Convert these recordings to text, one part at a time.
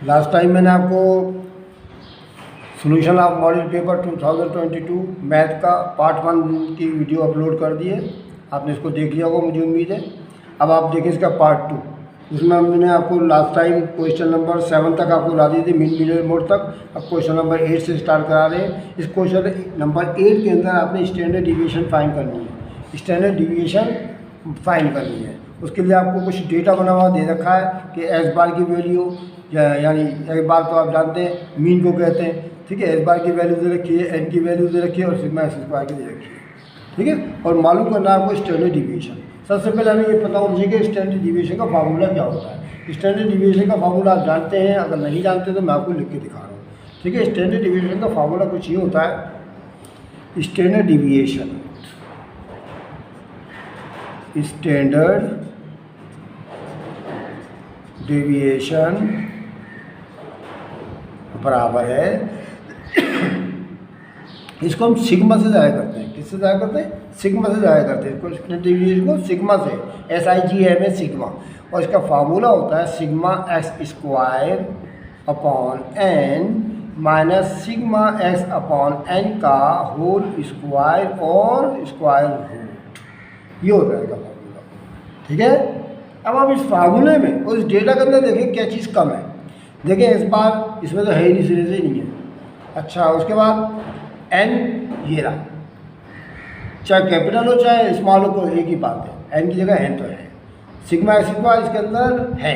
Last time मैंने आपको solution of model paper 2022 math का पार्ट 1 की वीडियो अपलोड कर दी है। आपने इसको देख लिया होगा मुझे उम्मीद है। अब आप देखें इसका पार्ट 2। उसमें मैंने आपको लास्ट टाइम क्वेश्चन नंबर 7 तक आपको ला दी थी, मीन मीडियन मोड तक। अब क्वेश्चन नंबर 8 से स्टार्ट करा रहे हैं। इस क्वेश्चन नंबर 8 के अंदर आपने स्टैंडर्ड डिविएशन फाइंड करनी है। स्टैंडर्ड डिविएशन फाइंड करनी है। उसके लिए आपको कुछ डेटा बना हुआ दे रखा है कि एस बार की वैल्यू, यानी एक बार तो आप जानते हैं मीन को कहते हैं, ठीक है। एस बार की वैल्यू दे रखी है, एन की वैल्यू दे रखी है और सिग्मा एस स्क्वायर की दे रखी है, ठीक है। और मालूम करना है आपको स्टैंडर्ड डिविएशन। सबसे पहले हमें ये पता होना चाहिए कि स्टैंडर्ड डिविएशन का फार्मूला क्या होता है। स्टैंडर्ड डिविएशन का फार्मूला आप जानते हैं, अगर नहीं जानते तो मैं आपको लिख के दिखा रहा हूँ, ठीक है। स्टैंडर्ड डिविएशन का फार्मूला कुछ ये होता है। स्टैंडर्ड डिविएशन बराबर है, इसको हम सिग्मा से ज़ाया करते हैं। किससे ज़ाया करते हैं? सिग्मा से ज़ाया करते हैं। इसको स्टैंडर्ड डिविएशन को सिग्मा से, SIGMA सिग्मा। और इसका फार्मूला होता है sigma x square upon n minus sigma x upon n का होल स्क्वायर और स्क्वायर रूट। ये होता है इसका फार्मूला, ठीक है। अब आप इस फार्मूले में और इस डेटा के अंदर देखें क्या चीज़ कम है। देखें इस बार इसमें तो है ही नहीं, सिरे से नहीं है। अच्छा, उसके बाद एन ये रहा, चाहे कैपिटल हो चाहे स्मॉल हो, कोई एक ही बात है। एन की जगह एन तो है। सिग्मा एक्स स्क्वायर इसके अंदर है,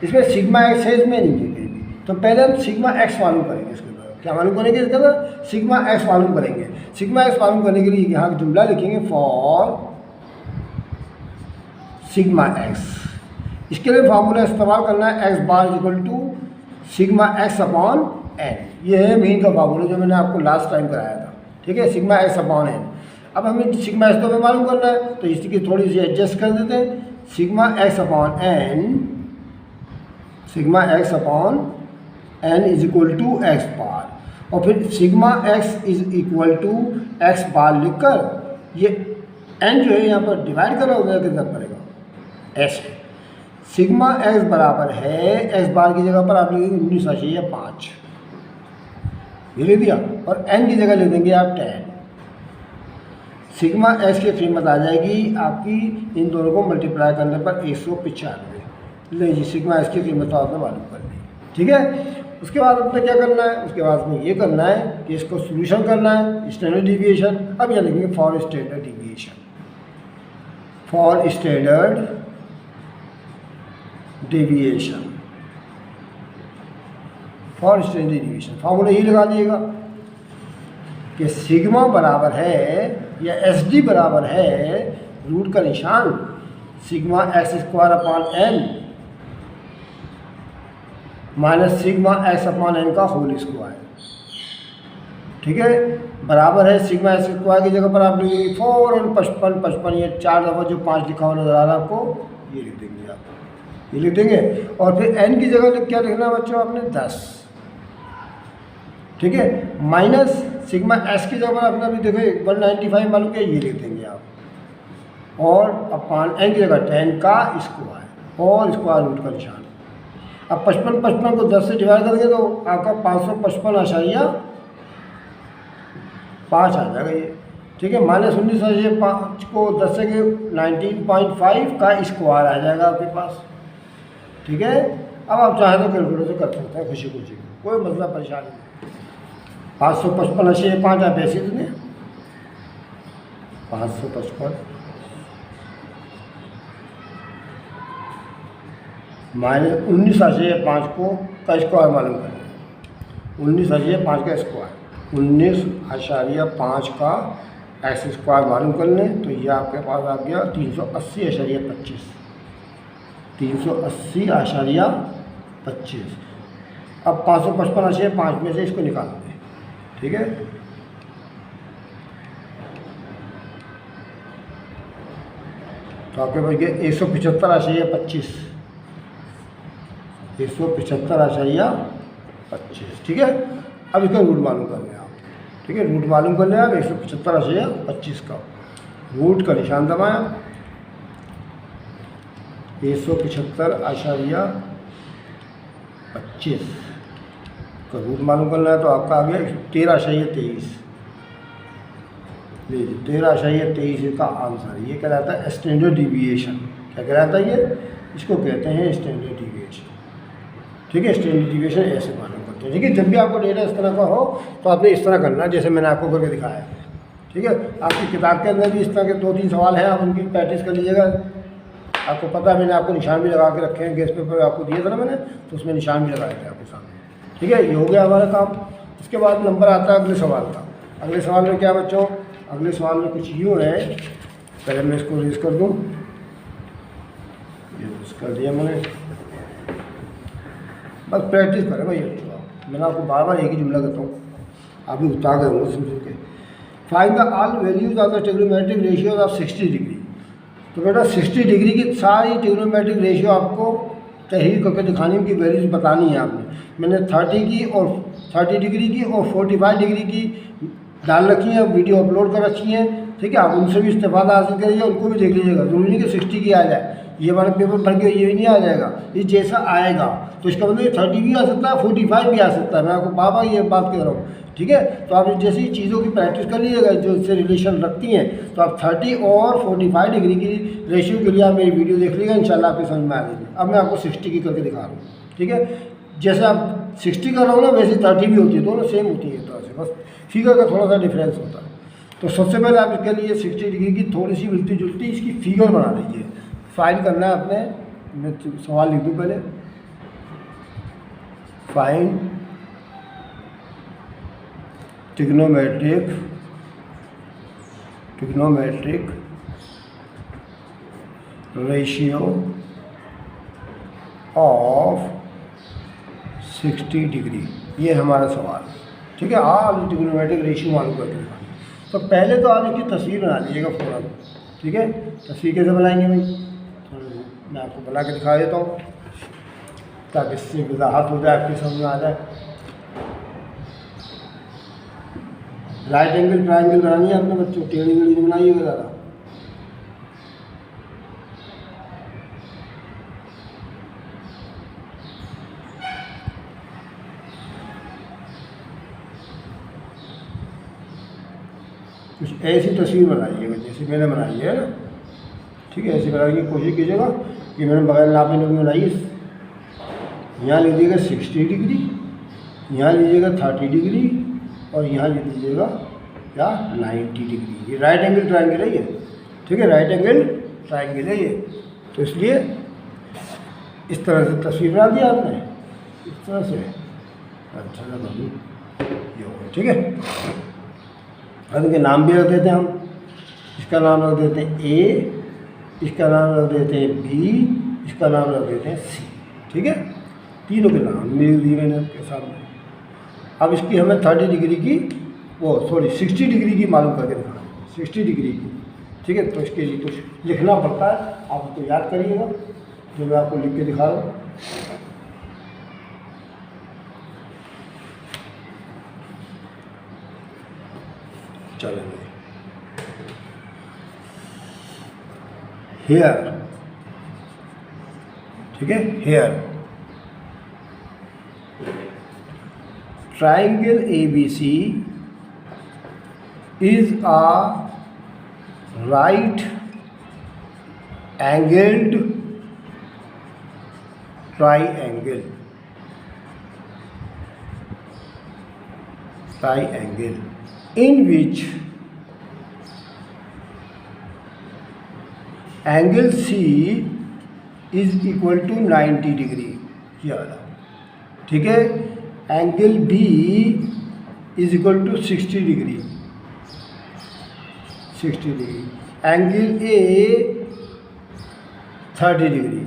इसमें सिग्मा एक्स है, इसमें नहीं है कहीं भी। तो पहले हम सिग्मा एक्स मालूम करेंगे। इसके अंदर क्या मालूम करेंगे? इसके अंदर सिग्मा एक्स मालूम करेंगे। सिग्मा एक्स मालूम करने के लिए यहाँ का जुमला लिखेंगे फॉर सिग्मा एक्स। इसके लिए फार्मूला इस्तेमाल करना है x bar equal to sigma x upon n. ये है मीन का फार्मूला जो मैंने आपको लास्ट टाइम कराया था, ठीक है। Sigma x upon n. अब हमें सिग्मा एक्स तो हमें मालूम करना है, तो इसकी थोड़ी सी एडजस्ट कर देते हैं। Sigma x upon N is equal to X bar, और फिर sigma X is equal to X bar लिखकर ये एन जो है यहाँ पर डिवाइड करा हो गया, कितना पड़ेगा? एस है। सिग्मा एक्स बराबर है एक्स बार की जगह पर आप लिखेंगे 19/5, ये लिख दिया। और एन की जगह लिख देंगे आप 10। सिग्मा एक्स की कीमत आ जाएगी आपकी इन दोनों को मल्टीप्लाई करने पर 195। ले जी, सिग्मा एक्स की कीमत तो आपने मालूम कर ली, ठीक है। उसके बाद अपने क्या करना है? उसके बाद में ये करना है कि इसको सोल्यूशन करना है, स्टैंडर्ड डिविएशन। अब यह लिखेंगे for standard deviation, for standard deviation, for standard deviation. Formula ये लगा दिएगा कि सिग्मा बराबर है या एस डी बराबर है रूट का निशान sigma x square upon n minus sigma x upon n का होल स्क्वायर, ठीक है। बराबर है सिग्मा एक्स स्क्वायर की जगह पर आप लिखेंगे 4 और 55, ये 4 दफ़ा जो 5 लिखा हुआ नजर आ रहा है आपको, ये लिख देंगे आप, ये लिख देंगे। और फिर एन की जगह क्या लिखना है बच्चों आपने? 10, ठीक है। माइनस सिग्मा एस की जगह अपना भी देखो 195 मालूम क्या, ये लिख देंगे आप। और अपॉन एन की जगह 10 का स्क्वायर और स्क्वायर रूट का निशान। अब 55 को 10 से डिवाइड करेंगे तो आपका 555.5 आ जाएगा ये, ठीक है। माइनस 19/5 को 10 से 19.5 का स्क्वायर आ जाएगा आपके पास, ठीक है। अब आप चाहें तो कैलकुलेटर से कर सकते हैं खुशी खुशी, कोई मसला परेशानी नहीं। 555 आप ऐसे दें 555 माइनस 19.5 का स्क्वायर मालूम करें। 19.5 का स्क्वायर, 19.5 का एक्स स्क्वायर मालूम कर लें तो ये आपके पास आ गया 380.25। 380.25। अब 555.5 में से इसको निकाल दें, ठीक है। तो आपके पास गया 175.25, 175.25, ठीक है। अब इसका रूट मालूम कर लें आप, ठीक है। रूट मालूम कर लें आप 175.25 का। रूट का निशान दबाएं, 175.25 का रूट मालूम करना है तो आपका आ गया 13.23। लीजिए 13.23 का आंसर। ये कहलाता है स्टैंडर्ड डिविएशन। क्या कहलाता है ये? इसको कहते हैं स्टैंडर्ड डिविएशन, ठीक है। स्टैंडर्ड डिविएशन ऐसे मालूम करते हैं, ठीक है। जब भी आपको डेटा इस तरह का हो तो आपने इस तरह करना है जैसे मैंने आपको करके दिखाया है, ठीक है। आपकी किताब के अंदर भी इस तरह के 2-3 सवाल हैं, आप उनकी प्रैक्टिस कर लीजिएगा। आपको पता है मैंने आपको निशान भी लगा के रखे हैं, गेस्ट पेपर आपको दिए थे ना मैंने, तो उसमें निशान भी लगाए थे आपके सामने, ठीक है। ये हो गया हमारा काम। उसके बाद नंबर आता है अगले सवाल का। अगले सवाल में क्या बच्चों? अगले सवाल में कुछ यूँ है, पहले मैं इसको रेज कर दूँ, ये रेज कर दिया मैंने। बस प्रैक्टिस करें भाई बच्चों। मैंने आपको बार बार एक ही जुमला कहता हूँ, आप भी उतार गए होंगे सुन के। Find the all values of the trigonometric ratios of 60 degree. तो बेटा 60 डिग्री की सारी ट्रिग्नोमेट्रिक रेशियो आपको तहरीर करके दिखानी की वैल्यूज बतानी है आपने। मैंने 30 की और 30 डिग्री की और 45 डिग्री की डाल रखी है, वीडियो अपलोड कर रखी है, ठीक है। आप उनसे भी इस्तेफादा हासिल करिए, उनको भी देख लीजिएगा। जरूरी नहीं कि 60 की आ जाए, ये हमारा पेपर भर के ये भी नहीं आ जाएगा, ये जैसा आएगा तो इसका मतलब 30 भी आ सकता है, 45 भी आ सकता है। मैं आपको बार बार ये बात कह रहा हूँ, ठीक है। तो आप जैसी चीज़ों की प्रैक्टिस कर लीजिएगा जो इससे रिलेशन रखती हैं, तो आप 30 और 45 डिग्री की रेशियो के लिए आप मेरी वीडियो देख लीजिएगा, इंशाल्लाह आपकी समझ में आ जाएगी। अब मैं आपको 60 की करके दिखा रहा हूँ, ठीक है। जैसे आप 60 कर रहा हूँ ना, वैसे 30 भी होती है, दोनों सेम होती है एक तरह से, बस फिगर का थोड़ा सा डिफरेंस होता है। तो सबसे पहले आप इसके लिए 60 डिग्री की थोड़ी सी मिलती जुलती इसकी फिगर बना लीजिए। फाइंड करना है आपने, मैं सवाल लिख दूँ पहले। Find trigonometric ratio of 60 degree, ये हमारा सवाल, ठीक है। आप ट्रिग्नोमेट्रिक रेशियो मालूम करके दिखाएंगे। तो पहले तो आप इसकी तस्वीर बना लीजिएगा फ़ौरन, ठीक है। तस्वीर कैसे बनाएंगे भाई? तो मैं आपको बना के दिखा देता हूँ ताकि इससे वजाहत हो जाए, आपकी समझ में आ जाए। राइट एंगल ट्रायंगल बनानी है आपने बच्चों, टेढ़ी मेढ़ी नहीं बनाइएगा ज़्यादा। कुछ ऐसी तस्वीर बनाइएगा जैसे मैंने बनाई है ना, ठीक है। ऐसे बनाने की कोशिश कीजिएगा कि मैंने बगैर नापे नहीं बनाई। यहाँ लीजिएगा 60 डिग्री, यहाँ लीजिएगा 30 डिग्री और यहाँ ले लीजिएगा क्या 90 डिग्री। ये राइट एंगल ट्रायंगल है ये, ठीक है। राइट एंगल ट्रायंगल है ये, तो इसलिए इस तरह से तस्वीर बना दिया आपने, इस तरह से। अच्छा ये होगा, ठीक है। अब इनके नाम भी रख देते हैं हम। इसका नाम रख देते हैं ए, इसका नाम रख देते हैं बी, इसका नाम रख देते हैं सी, ठीक है। तीनों के नाम मेरे दिए मैंने आपके सामने। अब इसकी हमें 30 डिग्री की 60 डिग्री की मालूम करके दिखाना है, 60 डिग्री की, ठीक है। तो इसके लिए कुछ लिखना पड़ता है, आप उसको याद करिएगा जो मैं आपको लिख के दिखा रहा हूँ। चलेंगे हेयर, ठीक है। Here triangle ABC is a right angled triangle in which angle C is equal to 90 degree, ये वाला, ठीक है। Angle B is equal to 60 degree, 60 degree. Angle A 30 degree,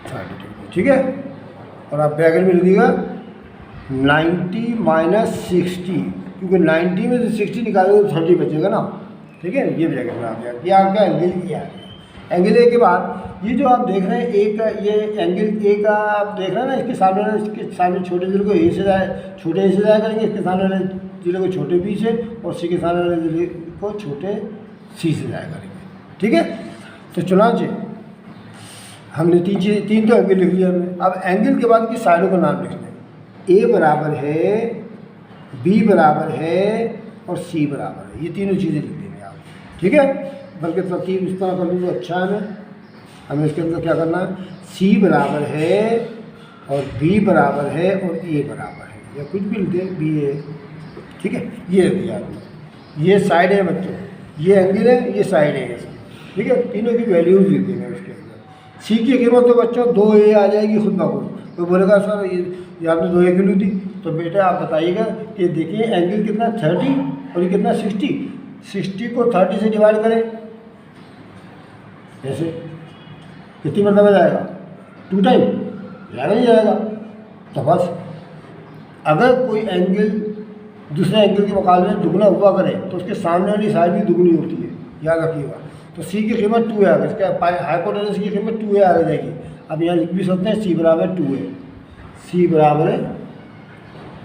30 degree, ठीक है। और आप ब्रैकेट में लिख दीजिएगा 90 माइनस 60, क्योंकि 90 में से 60 निकालोगे तो 30 बचेगा ना, ठीक है। ये ब्रैकेट में आ गया, ये आपका एंगल ए आ गया। एंगल ए के बाद ये जो आप देख रहे हैं ए का, ये एंगल ए का आप देख रहे हैं ना, इसके सामने छोटे जीरो को ए से छोटे ए से जाया करेंगे, इसके सामने वाले जीरो को छोटे बी से, और सी के सामने वाले जीरो को छोटे सी से जाया करेंगे, ठीक है। तो चुनाचे हमने तीन तो एंगल लिख लिया हमने। अब एंगल के बाद की साइडों का नाम लिख लें। ए बराबर है, बी बराबर है और सी बराबर है, ये तीनों चीज़ें लिख देंगे आप, ठीक है। बल्कि तरतीब इस तरह कर लूँ तो अच्छा है। हमें इसके अंदर क्या करना है, सी बराबर है और बी बराबर है और ए बराबर है, या कुछ भी लिख दें, बी ए, ठीक है। ये दिया आपने, ये साइड है बच्चों, ये एंगल है, ये साइड है, ठीक है। तीनों की वैल्यूज लिख देंगे उसके अंदर। सी की कीमत तो बच्चों 2 ए आ जाएगी खुद ब खुद। तो बोलेगा सर ये आपने 2 ए क्यों ली थी, तो बेटा आप बताइएगा कि देखिए एंगल कितना 30 और ये कितना 60 को 30 से डिवाइड करें, ऐसे कितनी मरतबा जाएगा, 2 टाइम जाएगा, नहीं जाएगा। तो बस अगर कोई एंगल दूसरे एंगल के मुकाबले में दुगना हुआ करे तो उसके सामने वाली साइड भी दुगनी होती है, याद रखिएगा। तो सी की कीमत 2 है, इसका हाइपोटेनस की कीमत 2 आ जाएगी। अब यहाँ लिख भी सकते हैं सी बराबर 2 है, सी बराबर है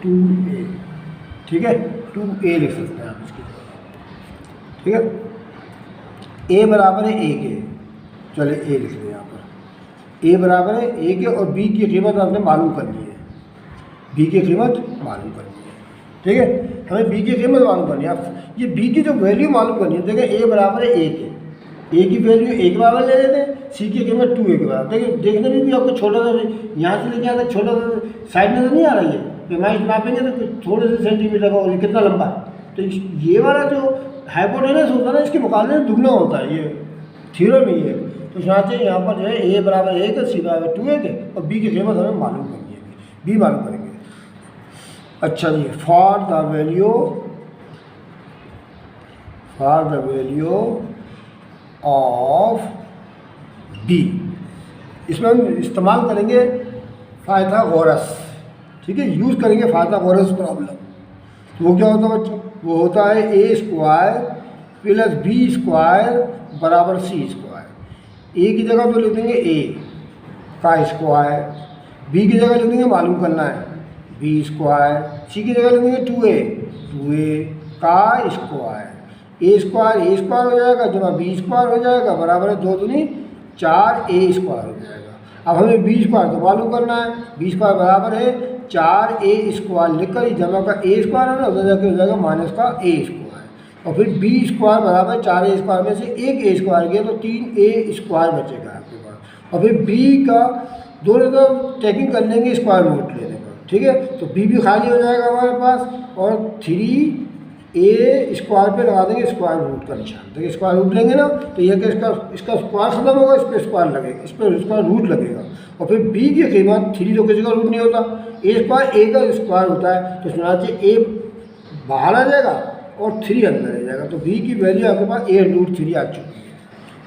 2a, ठीक है। 2a लिख सकते हैं आप इसकी, ठीक है। ए बराबर है ए के, चलिए ए लिख लें यहाँ पर। ए बराबर है ए के और बी की कीमत आपने मालूम करनी है, बी की कीमत मालूम करनी है, ठीक है। हमें बी की कीमत मालूम करनी है। आप ये बी की जो वैल्यू मालूम करनी है, देखिए ए बराबर है ए के, ए की वैल्यू ए के बराबर ले लेते हैं, सी की कीमत 2a के बराबर। देखिए देखने में भी आपको छोटा सा, यहाँ से लेके आता छोटा सा साइड नजर नहीं आ रही है, पैमाइश नापेंगे तो थोड़े से सेंटीमीटर का, और कितना लंबा है। तो ये वाला जो हाइपोटेनस होता है ना, इसके मुकाबले में दुगना होता है, ये थ्योरम ही है। तो यहाँ पर जो है ए बराबर 1 है, सी बराबर 2a के, और बी की कीमत हमें मालूम करनी है, बी मालूम करेंगे। अच्छा जी, for the value of B, इसमें हम इस्तेमाल करेंगे पाइथागोरस, ठीक है। यूज़ करेंगे पाइथागोरस प्रॉब्लम। तो वो क्या होता है बच्चों, वो होता है ए स्क्वायर प्लस बी स्क्वायर बराबर सी स्क्वायर। ए की जगह तो लिख देंगे ए का स्क्वायर, बी की जगह लिख देंगे मालूम करना है बी स्क्वायर, सी की जगह लिख देंगे 2a का स्क्वायर। ए स्क्वायर हो जाएगा जमा बी स्क्वायर हो जाएगा, बराबर है 2 दूनी 4a स्क्वायर हो जाएगा। अब हमें बी स्क्वायर तो मालूम करना है, बी स्क्वायर बराबर है 4a स्क्वायर, लिखकर जमा का a स्क्वायर है ना, उधर जाके हो जाएगा माइनस का a स्क्वायर। और फिर बी स्क्वायर बराबर 4a स्क्वायर में से एक a स्क्वायर गया तो 3a स्क्वायर बचेगा आपके पास। और फिर बी का दोनों तरफ टेकिंग कर लेंगे स्क्वायर रूट लेने पर, ठीक है। तो बी भी खाली हो जाएगा हमारे पास, और 3a स्क्वायर पे लगा देंगे स्क्वायर रूट का निशान। देखिए स्क्वायर रूट लेंगे ना, तो ये कि इसका स्क्वायर खत्म होगा, इस पर स्क्वायर लगेगा, इस पर स्क्वायर रूट लगेगा। और फिर बी की कीमत 3 तो किसी का रूट नहीं होता, a स्क्वायर a का स्क्वायर होता है, तो सुना चाहिए a बाहर आ जाएगा और 3 अंदर आ जाएगा। तो b की वैल्यू आपके पास a√3 आ चुकी है।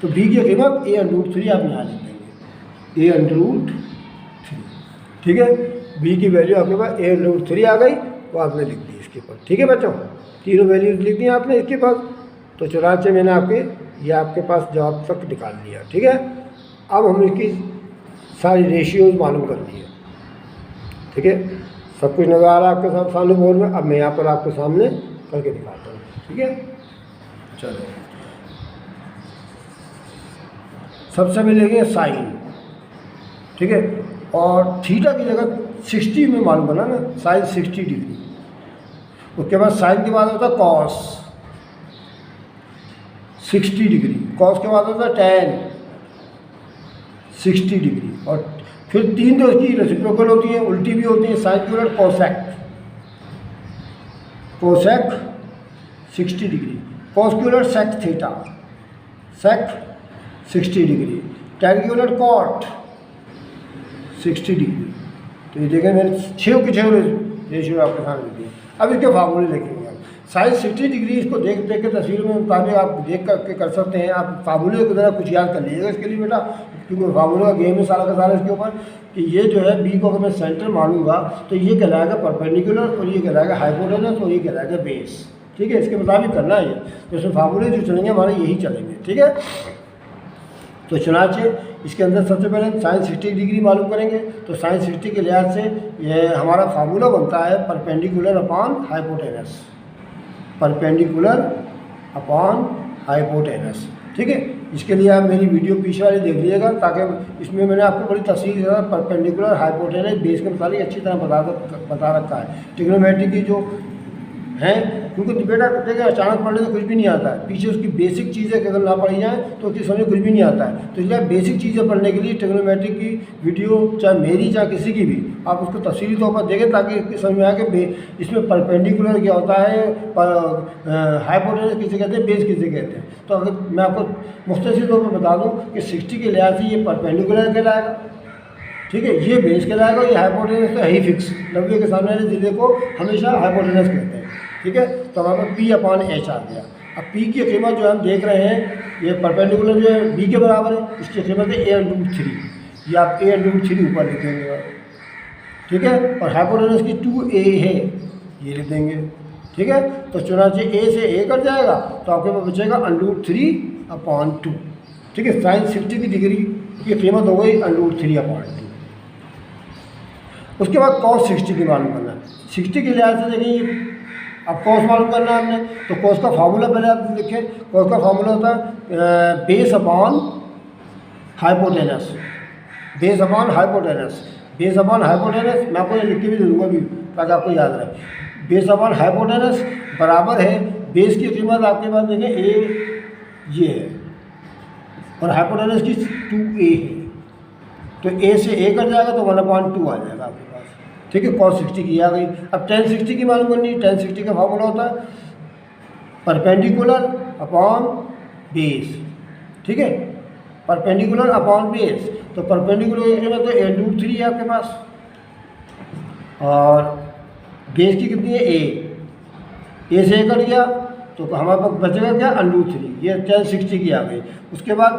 तो b की कीमत a√3 आप यहाँ लिख देंगे, a√3, ठीक है। b की वैल्यू आपके पास a√3 आ गई, वो आपने लिख दी इसके ऊपर, ठीक है बच्चों। तीनों वैल्यूज लिख दी आपने इसके पास। तो चुनाचे मैंने ये आपके पास जवाब तक निकाल लिया, ठीक है। अब हम इसकी सारी रेशियोज मालूम कर लिए, ठीक है। सब कुछ नज़र आ रहा है आपके सामने बोर्ड में। अब मैं यहाँ पर आपके सामने करके दिखाता हूँ, ठीक है। चलो सबसे पहले लेंगे साइन, ठीक है। और थीटा की जगह 60 में मालूम बना ना, साइन 60 डिग्री। उसके बाद साइन के बाद होता है कॉस 60 डिग्री, कॉस के बाद होता है टैन 60 डिग्री, और फिर 3 तो इसकी रेसिप्रोकल होती हैं, उल्टी भी होती हैं, साइन की उलट कोसेक 60 डिग्री, कॉस की उलट सेक थीटा, सेक 60 डिग्री, tan की उलट कॉट 60 डिग्री। तो ये देखें मैंने 6 की 6 रेशियो आपके सामने दिए। अब इसके फार्मूले लिखेंगे हम। साइन 60 डिग्री इसको देख देख के तस्वीर में मुताबिक आप देख करके कर सकते हैं। आप फार्मूले को ज़रा कुछ याद कर लीजिएगा इसके लिए बेटा, क्योंकि फार्मूले का गेम है सारा का सारा इसके ऊपर कि ये जो है बी को अगर मैं सेंटर मानूंगा तो ये कहलाएगा परपेंडिकुलर और ये कहलाएगा हाइपोटेनस और ये कहलाएगा बेस। ठीक है, इसके मुताबिक करना है ये। तो इसमें फार्मूले जो चलेंगे हमारे यही चलेंगे। ठीक है, तो चुनाचे इसके अंदर सबसे पहले साइन 60 डिग्री मालूम करेंगे। तो साइन 60 के लिहाज से ये हमारा फार्मूला बनता है perpendicular upon hypotenuse, perpendicular upon hypotenuse. ठीक है, इसके लिए आप मेरी वीडियो पीछे वाली देख लीजिएगा ताकि इसमें मैंने आपको बड़ी तफसील के साथ परपेंडिकुलर हाइपोटेनस बेस के मुताबिक अच्छी तरह बता रखा है। ट्रिग्नोमेट्री की जो हैं, क्योंकि बेटा देखिए अचानक पढ़ने से कुछ भी नहीं आता है, पीछे उसकी बेसिक चीज़ें अगर ना पढ़ी जाए तो उसकी समझ कुछ भी नहीं आता है। तो इसलिए बेसिक चीज़ें पढ़ने के लिए ट्रिग्नोमेट्री की वीडियो चाहे मेरी चाहे किसी की भी आप उसको तफसीली तौर पर देखें ताकि इसकी समझ में आए कि इसमें परपेंडिकुलर क्या होता है, हाइपोटेनस किसे कहते हैं, बेस किसे कहते हैं। तो अगर मैं आपको मुख्तसर तौर पर बता दूँ कि 60 के लिहाज से ये परपेंडिकुलर कहलाएगा, ठीक है, ये बेस कहलाएगा, ये हाइपोटेनस तो है ही फिक्स, 90 के सामने वाले जिले को हमेशा हाइपोटेनस कहते हैं। ठीक है, तो हमारे पास P अपॉन H आ गया। अब P की कीमत जो हम देख रहे हैं ये परपेंडिकुलर जो है B के बराबर है, इसकी कीमत है A√3, ये आप A√3 ऊपर लिखेंगे। ठीक है, और हाइपोटेनस की 2A है, ये लिख देंगे। ठीक है, तो चुनाचे A से A कट जाएगा तो आपके पास बचेगा √3/2। ठीक है, साइन 60 की डिग्री की कीमत हो गई √3/2। उसके बाद cos 60 की मालूम करना है। 60 के लिहाज से देखिए अब कॉस मालूम करना है हमने, तो कॉस का फार्मूला पहले आप लिखें। कॉस का फार्मूला होता है base upon hypotenuse, base upon hypotenuse, base upon hypotenuse. मैं आपको ये लिख के भी दे दूँगा अभी ताकि आपको याद रहे। बेस अपॉन हाइपोटेनस बराबर है, बेस की कीमत आपके पास देखें A ये है और हाइपोटेनस की 2A है, तो A से A कट जाएगा तो 1/2 आ जाएगा आपके पास। ठीक है, cos 60 की आ गई। अब tan 60 की मालूम करनी है। tan 60 का फार्मूला होता है परपेंडिकुलर अपॉन बेस। ठीक है, परपेंडिकुलर अपॉन बेस, तो परपेंडिकुलर की कीमत तो A√3 है आपके पास और बेस की कितनी है A से A कट गया तो हमारे पास बचेगा क्या √3, ये tan 60 की आ गई। उसके बाद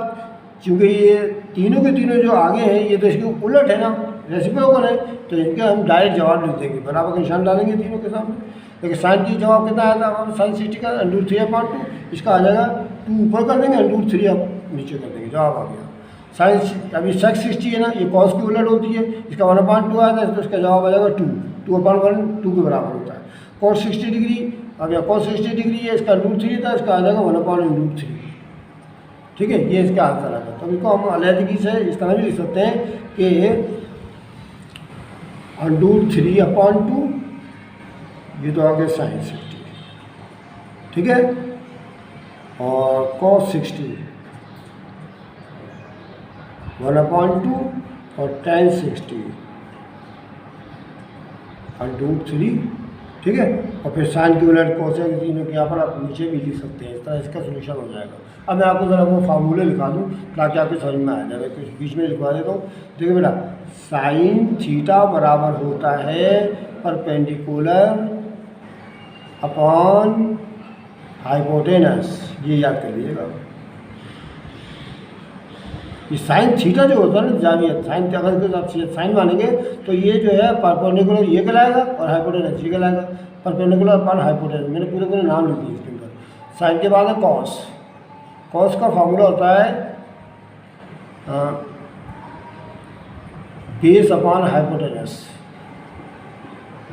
चूँकि ये तीनों के तीनों जो आगे हैं ये तो इसके उलट है ना, रेसिप्रोकल है, तो इनके हम डायरेक्ट जवाब लिख देंगे, बराबर का निशान डालेंगे तीनों के सामने। लेकिन साइन की जवाब कितना आया था हमारा, साइन 60 का √3/2, इसका आ जाएगा 2 ऊपर कर देंगे √3 आप नीचे कर देंगे, जवाब आ गया। साइन अभी सेक 60 है ना, ये कॉस की उलट होती है, इसका 1/2 आया था तो इसका जवाब आ जाएगा 2/1 2 के बराबर होता है। cos 60 डिग्री अब यह cos 60 डिग्री है, इसका √3 था, इसका आ जाएगा 1/√3। ठीक है, ये इसका आंसर आ गया। तो इसको हम अलहदगी से इस तरह भी लिख सकते हैं कि √3/2 ये तो आ गया साइन 60। ठीक है, और cos 60 1/2 और tan 60 √3। ठीक है, और फिर साइन की उलट कोसेक तीनों के यहाँ पर आप नीचे भी लिख सकते हैं, इस तरह इसका सोल्यूशन हो जाएगा। अब मैं आपको ज़रा वो फार्मूले लिखा दूँ ताकि आपको समझ में आ जाए, कुछ बीच में लिखवा देता हूँ। देखिए बेटा, साइन थीटा बराबर होता है परपेंडिकुलर अपॉन हाइपोटेनस, ये याद कर लीजिएगा। ये साइन थीटा जो होता है ना जावियत, साइन अगर इसको आप साइन मानेंगे तो ये जो है परपेंडिकुलर ये कहलाएगा और हाइपोटेनस ये कहलाएगा। परपेंडिकुलर अपॉन हाइपोटेनस मैंने पूरे नाम लिख दिए इसके अंदर। साइन के बाद है कॉस, कॉस का फार्मूला होता है base upon hypotenuse,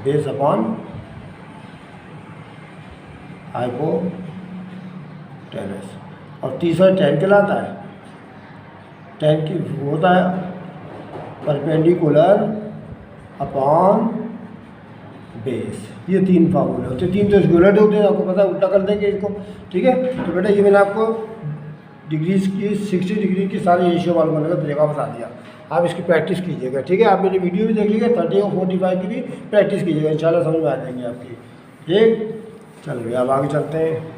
base upon hypotenuse, और तीसरा tan कहलाता है। tan की होता है परपेंडिकुलर अपॉन बेस। ये 3 फार्मूले होते हैं, 3 तो इसके उलट होते हैं, आपको पता है, उल्टा कर देंगे इसको। ठीक है, तो बेटा ये मैंने आपको डिग्रीज की 60 डिग्री की सारी रेशियो वाल करने का तरीका बता दिया। आप इसकी प्रैक्टिस कीजिएगा। ठीक है, आप मेरी वीडियो भी देख लीजिएगा, 30 और 45 की भी प्रैक्टिस कीजिएगा, इंशाल्लाह समझ में आ जाएंगे आपकी। ठीक, चलिए अब आगे चलते हैं।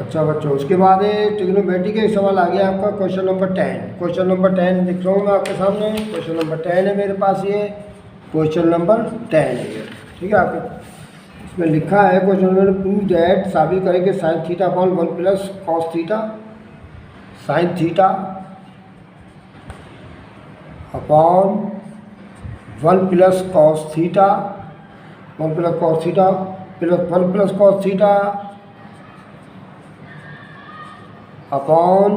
अच्छा बच्चों, उसके बाद ट्रिग्नोमेट्री का एक सवाल आ गया आपका क्वेश्चन नंबर 10। क्वेश्चन नंबर 10 लिख रहा हूँ मैं आपके सामने। क्वेश्चन नंबर 10 है मेरे पास, ये क्वेश्चन नंबर 10 है ये, ठीक है। आपके इसमें लिखा है क्वेश्चन नंबर, प्रूव दैट, साबित करेंगे sine theta upon 1 plus cos theta, sine theta upon 1 plus cos theta, 1 plus cos theta plus 1 plus cos theta upon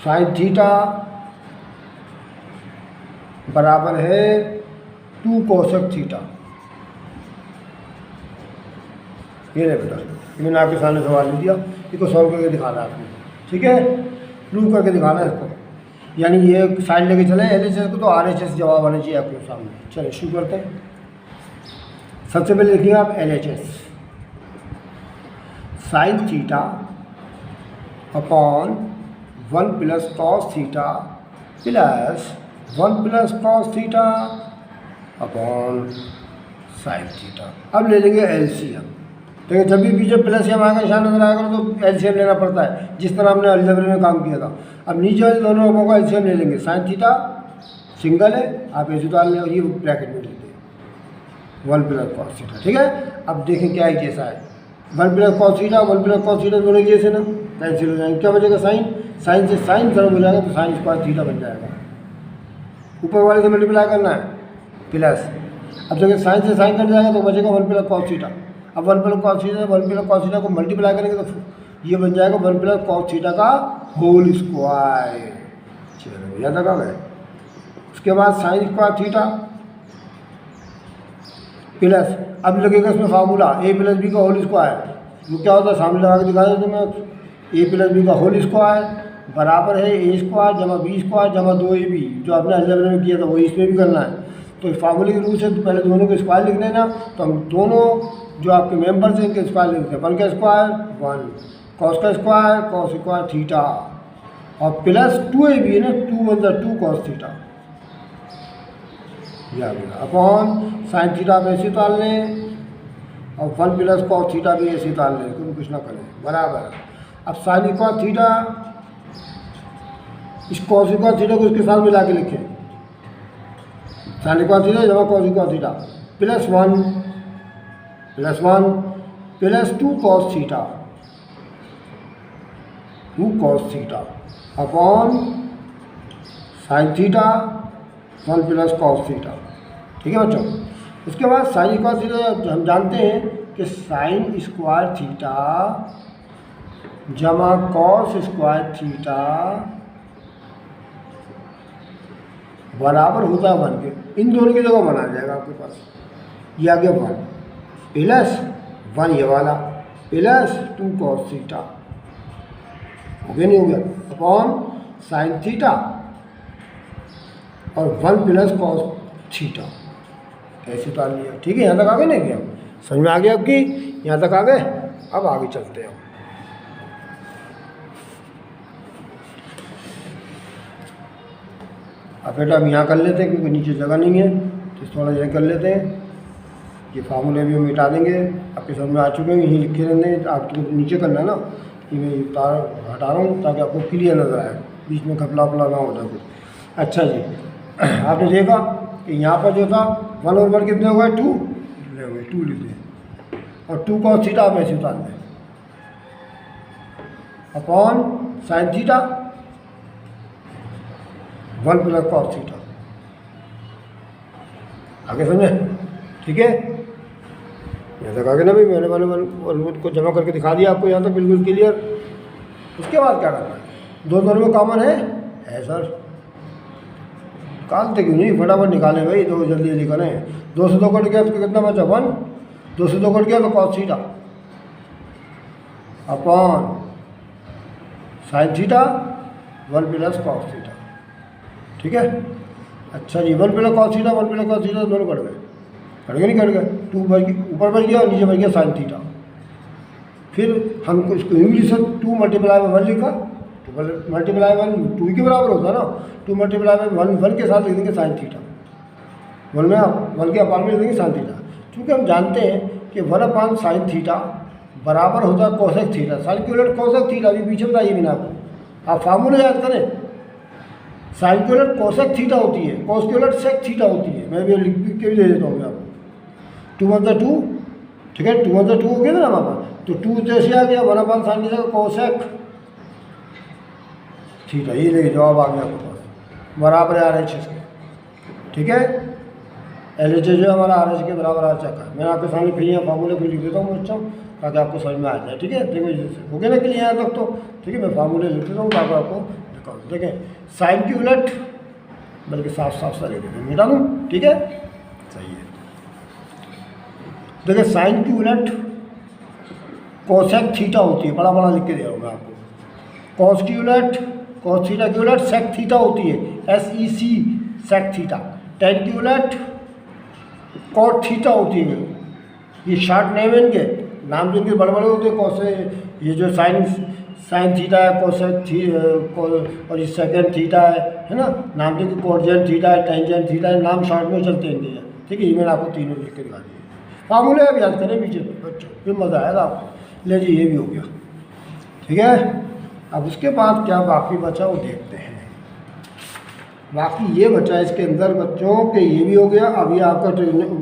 sine theta बराबर है 2 कोसेक थीटा। ये नहीं बेटा, मैंने आपके सामने सवाल लिख दिया, इसको सॉल्व करके दिखाना है आपको, ठीक है, प्रूव करके दिखाना है इसको। यानी ये साइन लेके चले LHS को, तो RHS जवाब आना चाहिए आपके सामने। चलिए शुरू करते हैं। सबसे पहले लिखिए आप LHS, sine theta upon 1 plus cos theta plus 1 plus cos theta upon sine theta. अब ले लेंगे LCM। देखिए जब भी पीछे प्लस या माइनस का निशान नजर आएगा तो LCM लेना पड़ता है, जिस तरह हमने अलजेब्रा में काम किया था। अब नीचे वाले दोनों रकमों का LCM ले लेंगे। साइन थीटा सिंगल है, आप ऐसे डाल लें और ये ब्रैकेट में लेते हैं 1 प्लस कॉस थीटा, ठीक है। अब देखें क्या है जैसा है, 1 plus cos theta 1 plus cos theta दोनों जैसे ना, कैंसिल हो जाएंगे। क्या बचेगा, साइन, साइन से साइन गर्म हो जाएगा तो साइन स्क्वायर थीटा बन जाएगा। ऊपर वाले से मल्टीप्लाई करना है प्लस, अब देखिए साइन से साइन कट जाएगा तो बचेगा 1 प्लस कॉस थीटा। अब 1 plus cos theta 1 plus cos theta को मल्टीप्लाई करेंगे तो ये बन जाएगा 1 प्लस कॉस थीटा का होल स्क्वायर। चलो याद रखा गया। उसके बाद साइन स्क्वायर थीटा प्लस, अब लगेगा इसमें फार्मूला ए प्लस बी का होल स्क्वायर। वो क्या होता है, सामने लगा के दिखा देता हूँ मैं। ए प्लस बी का होल स्क्वायर बराबर है ए स्क्वायर जमा बी स्क्वायर जमा 2ab, जो आपने अलजेब्रा में किया था वही इसमें भी करना है। तो फार्मूले के रूल से तो पहले दोनों के स्क्वायर लिख देना, तो हम दोनों जो आपके मेंबर्स हैं इनके स्क्वायर लिखते हैं। 1 का स्क्वायर 1, कॉस का स्क्वायर कॉस स्क्वायर थीटा और प्लस 2ab है ना, 2 × 2 कॉस थीटा या अपॉन साइन थीटा पे ऐसे डाल लें और 1 प्लस कॉस थीटा भी ऐसे डाल लें, कोई कुछ ना करें बराबर। अब साइन स्क्वायर थीटा, इस कॉस स्क्वायर थीटा को इसके साथ मिला के लिखें। साइन स्क्वायर थीटा जमा cos square theta plus 1 plus 2 cos theta 2 cos theta upon sine theta 1 plus cos theta, ठीक है बच्चों। उसके बाद साइन स्क्वायर थीटा हम जानते हैं कि साइन स्क्वायर थीटा जमा कॉस स्क्वायर थीटा बराबर होता है 1 के। इन दोनों की जगह बना जाएगा आपके पास, ये आ गया 1 प्लस 1 ये वाला प्लस 2 कॉस थीटा, हो गया नहीं हो गया, अपॉन साइन थीटा और 1 प्लस कॉस थीटा ऐसे डाल लिया, ठीक है। यहाँ तक आ गए नहीं क्या, समझ में आ गया आपकी, यहाँ तक आ गए। अब आगे चलते हैं। अब बेटा हम यहाँ कर लेते हैं क्योंकि नीचे जगह नहीं है, तो थोड़ा यह कर लेते हैं। ये फार्मूले भी हम मिटा देंगे, आपके समझ में आ चुके हैं, यहीं लिखे रहने हैं। आपको नीचे करना है ना, कि मैं तार हटा रहा हूँ ताकि आपको क्लियर नज़र आए, बीच में घपला वपला ना हो जाए कुछ। अच्छा जी, आपने देखा कि यहाँ पर जो था 1 और 1 कितने हो गए, 2 लिख दें और 2 कॉस थीटा आप ऐसे उतार दें upon sine theta 1 plus cos theta. आगे समझे, ठीक है। यहाँ तक आगे ना भाई, मैंने वाले को जमा करके दिखा दिया आपको, यहाँ तक बिल्कुल क्लियर। उसके बाद क्या करना है, दोनों में कॉमन है सर, निकालते क्यों नहीं, फटाफट निकालें भाई, तो जल्दी जल्दी करें। 2 से 2 कट गया तो कितना बचा 1, 2 से 2 कट गया तो cos theta upon sine theta 1 plus cos theta, ठीक है। अच्छा जी, 1 plus cos theta 1 plus cos theta दोनों कट गए नहीं कट गए, 2 ऊपर बढ़ गया और नीचे बढ़ गया साइन थीटा। फिर हमको इसको इंग्लिश से 2 मल्टीप्लाई में 1 लिखा, 2 मल्टीप्लाई 1 2 के बराबर होता है ना, 2 मल्टीप्लाई में 1 के साथ लिख देंगे साइन थीटा, 1 में 1 के अपान में लिख देंगे साइन थीटा। क्योंकि हम जानते हैं कि 1 अपान साइन थीटा बराबर होता है कोसेक थीटा। साइन की उलट कोसेक थीटा, अभी पीछे बताइए मैंने आपको, आप फार्मूला याद करें। साइन की उलट कोसेक थीटा होती है, कोस की उलट सेक थीटा होती है। मैं भी लिख के भी दे देता हूँ आपको। 2 × 2, ठीक है, 2 × 2 हो गया ना हमारे पास, तो 2 जैसे आ गया 1/sin की जगह कोसेक थीटा। ये देखिए जवाब आ गया आपके पास, बराबर है RH के, ठीक है। LH जो है हमारा RH के बराबर आ चुका है। मैं आपके सामने फिर यहाँ फार्मूले को लिख देता हूँ बच्चों, ताकि आपको समझ में आ जाए, ठीक है। देखो हो गया ना कि यहाँ तक तो, ठीक है। मैं फार्मूले लिख देता हूँ ताकि आपको दिखाऊँ। देखें साइन की उलट, बल्कि साफ साफ सा लिख देते हैं, मिटा दूँ, ठीक है, सही है। देखिए साइन की उलट कोसेक थीटा होती है, बड़ा बड़ा लिख के दे रहा हूँ मैं आपको। कॉस की उलट, कॉस थीटा की उलट सेक थीटा होती है, SEC सेक थीटा। टेन की उलट कॉट थीटा होती है। ये शॉर्ट नेम है इनके, नाम जो इनके बड़े बड़े होते हैं। कॉसे, ये जो साइन थीटा है, कोसेक और ये सेकेंड थीटा है ना, नाम जो कोटजेंट थीटा है, टेंजेंट थीटा है, नाम शॉर्ट में चलते हैं इनके, ठीक है। ये मैंने आपको तीनों लिख के दिखा दिए। फार्मूले अब याद करें पीछे बच्चों, फिर मज़ा आएगा आपको। ले जी ये भी हो गया, ठीक है। अब उसके बाद क्या बाकी बचा वो देखते हैं। बाकी ये बचा इसके अंदर बच्चों के, ये भी हो गया। अभी आपका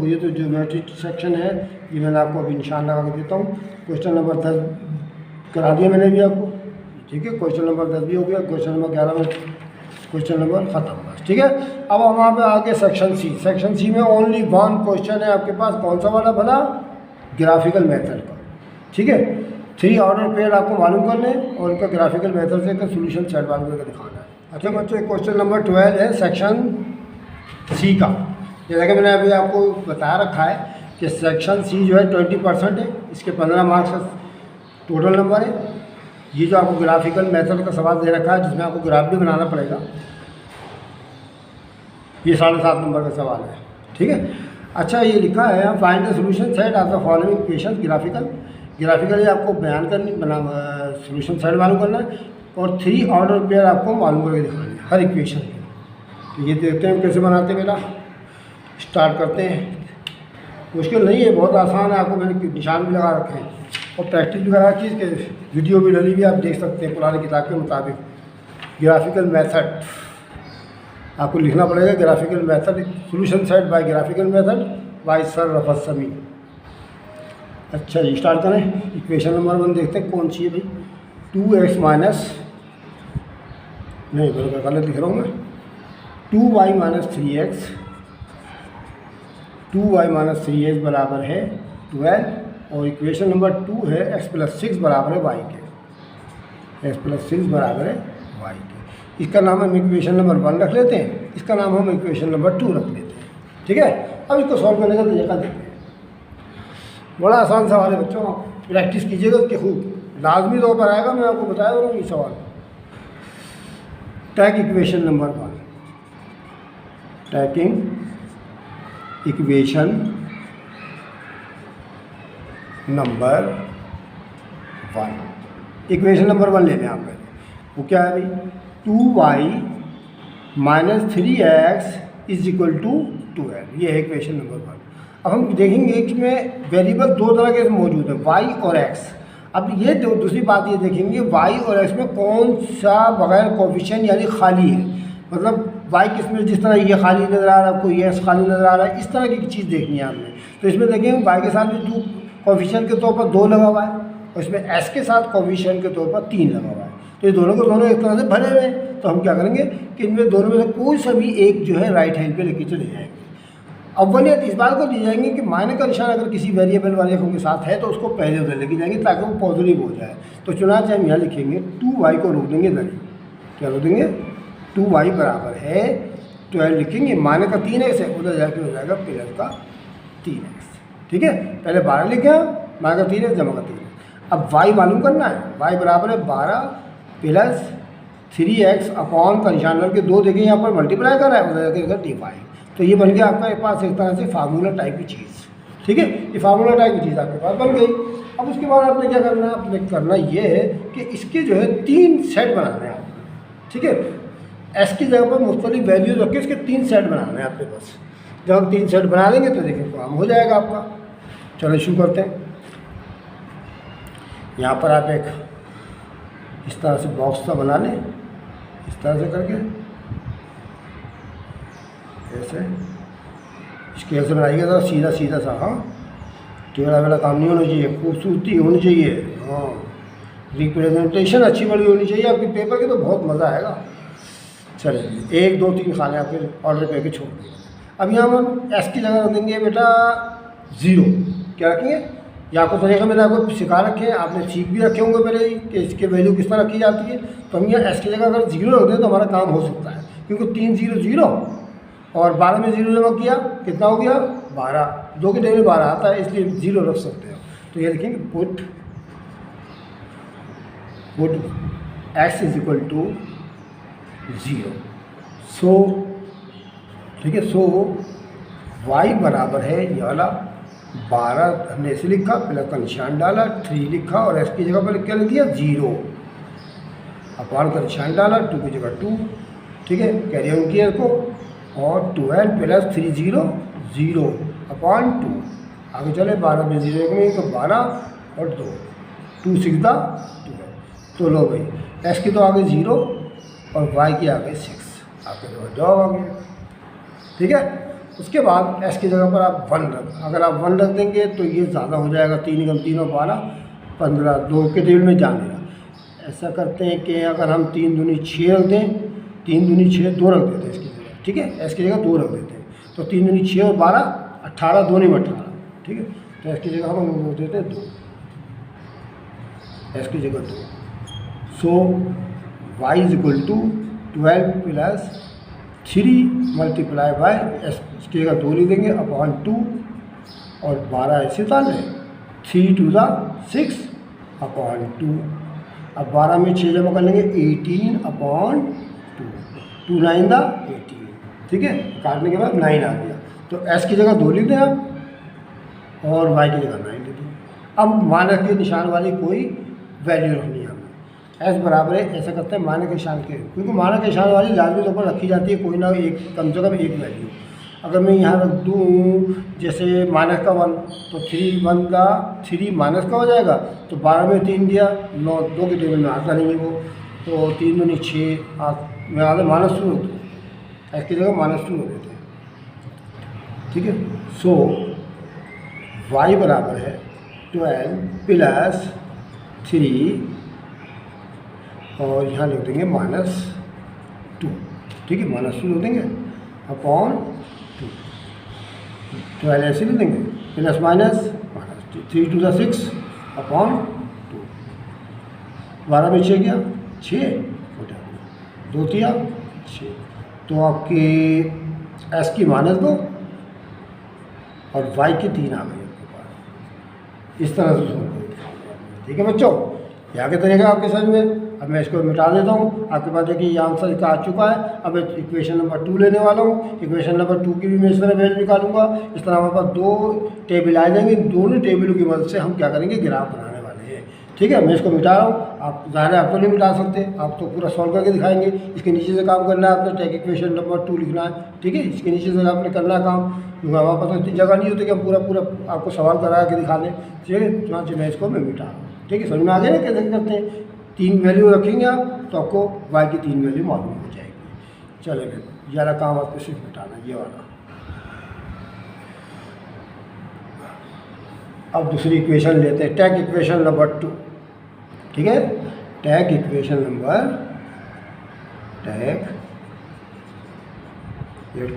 ये तो ज्योमेट्री सेक्शन है, ये मैंने आपको अभी निशान लगा के देता हूँ। क्वेश्चन नंबर 10 करा दिया मैंने भी आपको, ठीक है। क्वेश्चन नंबर 10 भी हो गया। क्वेश्चन नंबर 11 में क्वेश्चन नंबर ख़त्म बस, ठीक है। अब हम वहाँ पे आगे सेक्शन सी। सेक्शन सी में ओनली 1 क्वेश्चन है आपके पास। कौन सा वाला बना? ग्राफिकल मेथड का, ठीक है। 3 ऑर्डर पेयर आपको मालूम करने और उनका ग्राफिकल मेथड से का सोल्यूशन सेट मालूम करके दिखाना है। अच्छा बच्चों, क्वेश्चन नंबर 12 है सेक्शन सी का। जैसा कि मैंने अभी आपको बता रखा है कि सेक्शन सी जो है 20% है, इसके 15 मार्क्स का टोटल नंबर है। ये जो आपको ग्राफिकल मेथड का सवाल दे रखा है, जिसमें आपको ग्राफ भी बनाना पड़ेगा, ये 7.5 नंबर का सवाल है, ठीक है। अच्छा ये लिखा है find the solution set of the following equation. Graphical ये आपको बयान करनी, सोल्यूशन सेट मालूम करना है और 3 ऑर्डर पेयर आपको मालूम करके दिखाना है हर इक्वेशन के। तो ये देखते हैं कैसे बनाते हैं। मेरा स्टार्ट करते हैं। मुश्किल नहीं है, बहुत आसान है। आपको मैंने निशान भी लगा रखे हैं और प्रैक्टिस भी करा चीज़ के, वीडियो भी डली भी आप देख सकते हैं पुरानी किताब के मुताबिक। ग्राफिकल मेथड आपको लिखना पड़ेगा। Graphical method solution set by graphical method by sir Rafat Sami. अच्छा जी स्टार्ट करें। इक्वेशन नंबर 1 देखते हैं कौन सी है भाई। 2x माइनस, नहीं गलत लिख रहा हूँ मैं, 2y minus 3x, 2y minus 3x बराबर है 12। और इक्वेशन नंबर 2 है x + 6 बराबर है y के, x + 6 बराबर है y के। इसका नाम हम इक्वेशन नंबर 1 रख लेते हैं, इसका नाम हम इक्वेशन नंबर 2 रख लेते हैं, ठीक है। अब इसको सॉल्व करने का तरीका देखते हैं। बड़ा आसान सवाल है बच्चों, प्रैक्टिस कीजिएगा उसके खूब, लाजमी तौर पर आएगा। मैं आपको बताया हूँ ये सवाल। Take equation number 1, taking equation number 1। Equation number 1 ले लें आप पहले। वो क्या है भाई? 2y minus 3x is equal to 12। ये है इक्वेशन नंबर 1। अब हम देखेंगे कि में वेरिएबल 2 तरह के मौजूद है, y और x। अब ये दूसरी बात ये देखेंगे y और x में कौन सा बगैर कोफिशिएंट यानी खाली है। मतलब y किसमें, जिस तरह ये खाली नज़र आ रहा है आपको, ये x खाली नज़र आ रहा है, इस तरह की चीज़ देखनी है आपने। तो इसमें देखेंगे y के साथ में 2 कोफिशिएंट के तौर पर 2 लगा हुआ है और इसमें s के साथ कोफिशिएंट के तौर पर 3 लगा हुआ है। तो ये दोनों को दोनों एक तरह से भरे हुए हैं। तो हम क्या करेंगे कि इनमें दोनों में से कोई सा भी एक जो है राइट हैंड पे लेके चले जाएंगे। अव्वलियत इस बात को दी जाएंगे कि माइनस का निशान अगर किसी वेरिएबल वाले के साथ है तो उसको पहले उधर लेके जाएंगे ताकि वो पॉजिटिव हो जाए। तो चुनाच हम यहाँ लिखेंगे 2y को रोक देंगे इधर, क्या रोक देंगे? 2y बराबर है 12 लिखेंगे, माइनस का 3x है, उधर जाके हो जाएगा प्लस का 3x, ठीक है। पहले 12 लिखे, माइनस का 3x जमा का 3x। अब y मालूम करना है, y बराबर है 12 प्लस 3x अपॉन का निशान डाल के 2 देखें यहाँ पर मल्टीप्लाई कर रहा है, उधर जाके डिवाइड। तो ये बन गया आपके पास एक तरह से फार्मूला टाइप की चीज़, ठीक है। ये फार्मूला टाइप की चीज़ आपके पास बन गई। अब उसके बाद आपने क्या करना है? आपने करना ये है कि इसके जो है 3 सेट बनाने हैं आपको, ठीक है। एस की जगह पर मुख्तलिफ वैल्यूज रख के इसके 3 सेट बनाने हैं आपके पास। जब हम 3 सेट बना लेंगे तो देखिए काम हो जाएगा आपका। चलो शुरू करते हैं। यहाँ पर आप एक इस तरह से बॉक्स सा बना लें, इस तरह से करके ऐसे स्केल से बनाइएगा तो सीधा सीधा सा, हाँ टेढ़ा वेढ़ा काम नहीं होना चाहिए, खूबसूरती होनी चाहिए, हाँ रिप्रेजेंटेशन अच्छी बड़ी होनी चाहिए आपके पेपर की, तो बहुत मज़ा आएगा। चलिए 1 2 3 खाने आपके ऑर्डर करके छोड़ देंगे। अब यहाँ हम एस की जगह रख देंगे बेटा 0। क्या रखेंगे, या आपको तरीका मैंने आपको सिखा रखे हैं, आपने सीख भी रखे होंगे पहले ही कि इसके वैल्यू किस तरह रखी जाती है। तो हम यहाँ एस की जगह अगर 0 रख दें तो हमारा काम हो सकता है, क्योंकि 3 0 0 और 12 में 0 जमा किया कितना हो गया 12, 2 के टेबल में 12 आता है, इसलिए 0 रख सकते हो। तो ये लिखेंगे put x is equal to 0। So ठीक है, सो y बराबर है ये वाला 12 हमने ऐसे लिखा, प्लस का निशान डाला, 3 लिखा और x की जगह पर क्या लिख दिया 0, अपॉन का निशान डाला, 2 की जगह 2, ठीक है कैरी ऑन किया इसको, और 12 प्लस 3 0 0 अपॉन 2। आगे चले 12 में 0 में तो 12 और 2 2 6 12। तो लो भाई x की तो आगे 0 और y की आगे 6, आपके तो जवाब आ गया। ठीक है, उसके बाद x की जगह पर आप 1 रख, अगर आप 1 रख देंगे तो ये ज़्यादा हो जाएगा, 3 × 3 और 12 15, 2 के टेबल में जा नहीं रहा। ऐसा करते हैं कि अगर हम 3 दूनी 6 रख दें, 3 दूनी 6 2 रख देते हैं इसकी जगह, ठीक है x की जगह 2 रख देते हैं, तो 3 दूनी 6 और 12 18, 2 में 18, ठीक है तो x की जगह हम रख देते हैं 2, x की जगह 2। So y is equal to 12 plus 3 multiply by s की जगह 2 लिख देंगे अपॉन 2 और 12 ऐसे डाल लें, 3 2 6 अपॉन 2। अब 12 में 6 जमा कर लेंगे 18 अपॉन 2, 2 9 18, ठीक है काटने के बाद 9 आ गया। तो s की जगह 2 लिख दें आप और y की जगह 9 लिख दें। अब मानक के निशान वाली कोई वैल्यू रखनी है हमें, s बराबर है ऐसा करते हैं मानक के निशान के, क्योंकि मानक के निशान वाली लाजमी तौर पर रखी जाती है कोई ना एक, कम से कम एक वैल्यू। अगर मैं यहाँ रख दूँ जैसे माइनस का 1, तो 3 1 का 3 माइनस का हो जाएगा, तो 12 में 3 दिया 9, 2 के टेबल में आता नहीं है वो, तो 3 दूनी 6 में आगे -2 होते हैं, x की जगह -2 हो देते हैं। ठीक है, सो y बराबर है 12 प्लस 3 और यहाँ लिख देंगे -2, ठीक है -2 लिख देंगे अपॉन 2, 12 ऐसे लिख देंगे प्लस माइनस -2, 3 2 6 अपॉन 2, 12 में 6 गया 6 बटा 2 दिया 6, तो आपके s की -2 और y की 3 आ गई आपके पास। इस तरह से सोल्व करेंगे। ठीक है बच्चों, यहाँ के तरीका आपके समझ में। अब मैं इसको मिटा देता हूँ, आपके पास देखिए ये आंसर इसका आ चुका है। अब इक्वेशन नंबर 2 लेने वाला हूँ, इक्वेशन नंबर 2 की भी मैं इस तरह वैल्यू निकालूंगा। इस तरह हमारे पास 2 टेबल आ जाएंगे, दोनों टेबलों की मदद से हम क्या करेंगे ग्राफ बनाने वाले हैं। ठीक है, मैं इसको मिटा रहा हूँ, आप ज़ाहिर है आप तो नहीं मिटा सकते, आप तो पूरा सॉल्व करके दिखाएंगे। इसके नीचे से काम करना है आपने, टेक इक्वेशन नंबर 2 लिखना है। ठीक है, इसके नीचे से आपने करना है काम, क्योंकि हमारे पास इतनी जगह नहीं होती कि हम पूरा आपको सवाल करा के दिखा दें। ठीक है, चुनाव मैं इसको मैं मिटा रहा हूँ। ठीक है, समझ में आ गया ना कैसे करते हैं। 3 वैल्यू रखेंगे आप तो आपको y की 3 वैल्यू मालूम हो जाएगी। चले फिर ज़्यादा काम आपको सिर्फ मिटाना ये वाला। अब दूसरी इक्वेशन लेते हैं, टैग इक्वेशन नंबर 2। ठीक है, tag equation number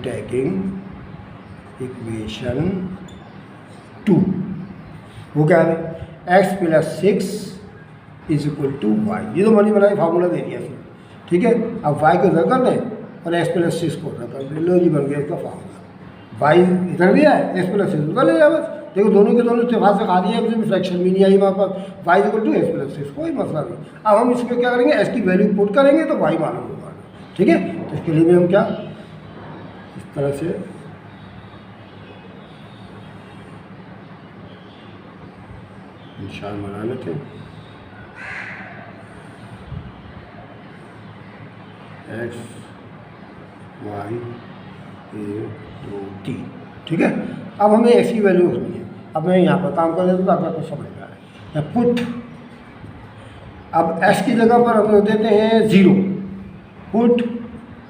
tagging equation 2 वो क्या है, x + 6 is equal to y. ये तो मनी बनाई फार्मूला दे दिया फिर। ठीक है, अब y को इधर कर लें और x + 6 को उधर कर दें, लो जी बन गया इसका फार्मूला। y इधर दिया है, x + 6 उधर ले जाए बस। देखो दोनों के दोनों इत्तेफाक से खा दिया, मुझे फ्रैक्शन भी नहीं आई वहाँ पर। y = x + 6 कोई मसला नहीं। अब हम इसमें क्या करेंगे, s की वैल्यू पुट करेंगे तो y मालूम होगा। ठीक है, तो इसके लिए हम क्या इस तरह से निशान बना लेते हैं, x y 1 2 3। ठीक है, अब हमें x की वैल्यू रखनी है। अब मैं यहाँ पर काम कर देता हूँ ताकि आपको समझ में आए। या पुट अब एस की जगह पर हम देते हैं 0, पुट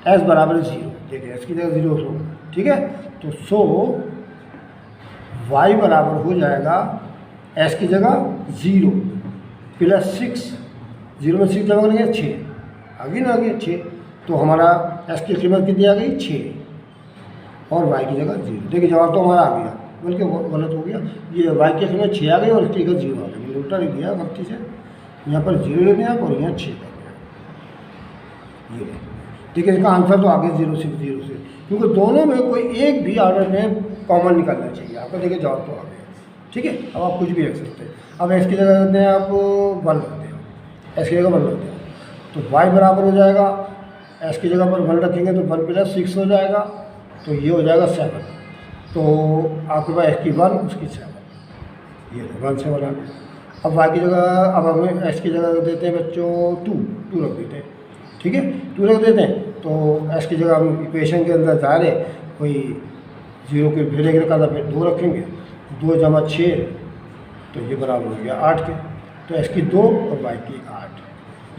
एस बराबर 0। देखिए एस की जगह 0 हो, ठीक है। तो सो वाई बराबर हो जाएगा एस की जगह 0 प्लस 6, 0 में 6 जमा करेंगे 6, आगे ना आगे 6, तो हमारा एस की कीमत कितनी आ गई 6 और वाई की जगह 0। देखिए जवाब तो हमारा आ गया, बल्कि गलत हो गया, ये वाई की कीमत 6 आ गई और इसकी जगह 0 आ गई, मैंने उल्टा लिख दिया गलती से, यहाँ पर 0 लिख दिया और यहाँ 6 कर दिया। ये देखिए इसका आंसर तो आ गया 0 से 0 से, क्योंकि दोनों में कोई एक भी ऑर्डर में कॉमन निकलना चाहिए आपको। देखिए जवाब तो आ गया, ठीक है। अब आप कुछ भी रख सकते हैं। अब एस की जगह रखते हैं आप 1 रखते हैं, एस की जगह 1 रखते हैं, तो वाई बराबर हो जाएगा, एस की जगह पर 1 रखेंगे तो 1 प्लस 6 हो जाएगा, तो ये हो जाएगा 7। तो आपके पास एस की 1 उसकी 7, ये 1 से 1 आ गया। अब वाई की जगह, अब हमें एस की जगह देते हैं बच्चों 2 रख देते हैं, ठीक है, 2 रख देते हैं। तो एस की जगह हम इक्वेशन के अंदर जा रहे, कोई 0 के फिर एक रखा था, फिर 2 रखेंगे, 2 जमा 6, तो ये बराबर हो गया 8 के। तो एस की 2 और वाई की 8,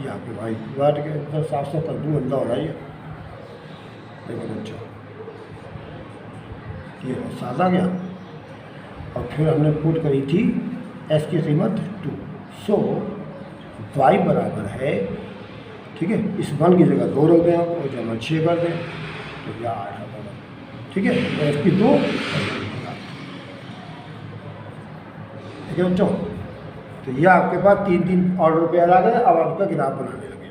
ये आपके वाई की 8 के। फिर 700 कर दूँ, अंदा हो रहा है ये, देखो बच्चों ये 7 आ गया। और फिर हमने पुट करी थी एस की कीमत 2, सो वाई बराबर है, ठीक है, इस 1 की जगह 2 रख दें और जमा 6 कर दें, तो यह 8 आ गया, ठीक है। तो एस की 2, ठीक है बच्चों। तो ये आपके पास 3 ऑर्डर पेयर आ गए। अब आपका ग्राफ बनाने लगे,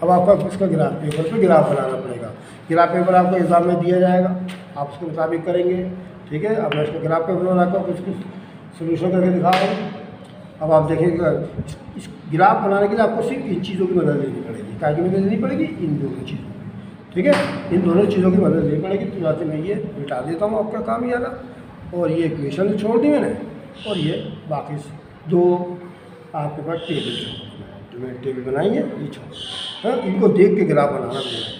अब आपका इसका ग्राफ पेपर पे ग्राफ बनाना पड़ेगा। ग्राफ पेपर आपको एग्जाम में दिया जाएगा, आप उसके मुताबिक करेंगे, ठीक है। अब मैं इसका ग्राफ पेपर बनाकर कुछ सोल्यूशन करके दिखा रहा हूँ। अब आप देखिएगा, इस ग्राफ बनाने के लिए आपको सिर्फ इन चीज़ों की मदद लेनी पड़ेगी। क्या की मदद लेनी पड़ेगी? इन दोनों चीज़ों, ठीक है, इन दोनों चीज़ों की मदद लेनी पड़ेगी। तो जाते मैं ये मिटा देता हूँ, आपका काम ये वाला, और ये इक्वेशन छोड़ दी मैंने, और ये बाकी 2 आपके पास टेबल जो मैंने टेबल बनाई है ये छोड़, हाँ, इनको देख के ग्राफ बनाना पड़ेगा,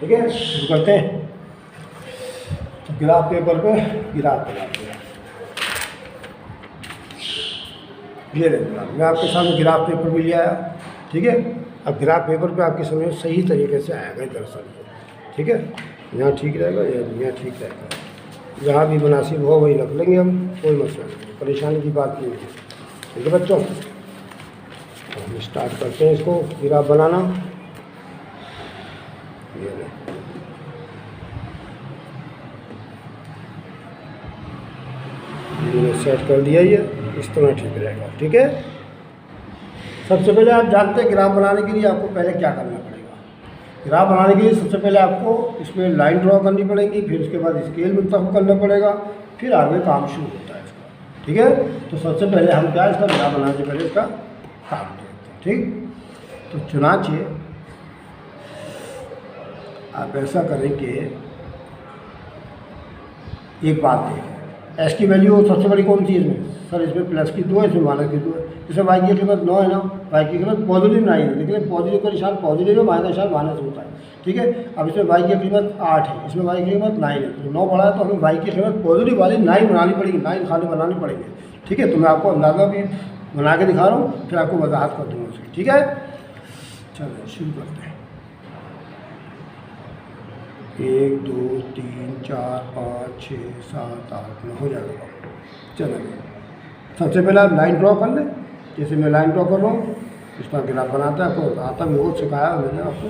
ठीक है। शुरू करते हैं। तो ग्राफ पेपर पे ग्राफ बनाते हैं। ये देखो, मैं आपके सामने ग्राफ पेपर भी ले आया, ठीक है। अब ग्राफ पेपर पे आपके समझ सही तरीके से आएगा दरअसल, ठीक है। यहाँ ठीक रहेगा या यहाँ ठीक रहेगा, जहाँ भी मुनासिब हो वही रख लेंगे हम, कोई मसला नहीं, परेशानी की बात नहीं है, ठीक है बच्चों। तो हम स्टार्ट करते हैं इसको ग्राफ बनाना। ये सेट कर दिया, ये इस तरह ठीक रहेगा, ठीक है। सबसे पहले आप जानते हैं ग्राफ बनाने के लिए आपको पहले क्या करना पड़ेगा। ग्राफ बनाने के लिए सबसे पहले आपको इसमें लाइन ड्रॉ करनी पड़ेगी, फिर उसके बाद स्केल मुंतखब करना पड़ेगा, फिर आगे काम शुरू होता है इसका, ठीक है। तो सबसे पहले हम क्या इसका ग्राफ बनाने से पहले इसका काम देखते हैं, ठीक। तो चुनाचे आप ऐसा करें कि एक बात देखें, एस की वैल्यू सबसे बड़ी कौन सी है इसमें? सर इसमें प्लस की 2 है, इसमें माइनस की 2 है। जैसे वाई की कीमत 9 है ना, वाई की कीमत पॉजिटिव 9 है, लेकिन पॉजिटिव का निशान पॉजिटिव है, माइनस का निशान माइनस होता है, ठीक है। अब इसमें वाई की कीमत 8 है, इसमें वाई की कीमत 9 है, तो 9 बढ़ा है, तो हमें वाई की कीमत पॉजिटिव वाली 9 बनानी पड़ेगी, 9 खाली बनानी पड़ेगी, ठीक है। तो मैं आपको अंदाज़ा भी बना के दिखा रहा हूँ, फिर आपको वजाहत कर दूँगा उसकी, ठीक है। चलो शुरू करते हैं। 1 2 3 4 5 6 7 8 9 हो जाएगा। चलिए सबसे पहले आप लाइन ड्रॉ कर लें, जैसे मैं लाइन ड्रॉ कर रहा हूँ, इस तरह ग्राफ बनाता है, आपको आता भी बहुत सिखाया मैंने आपको,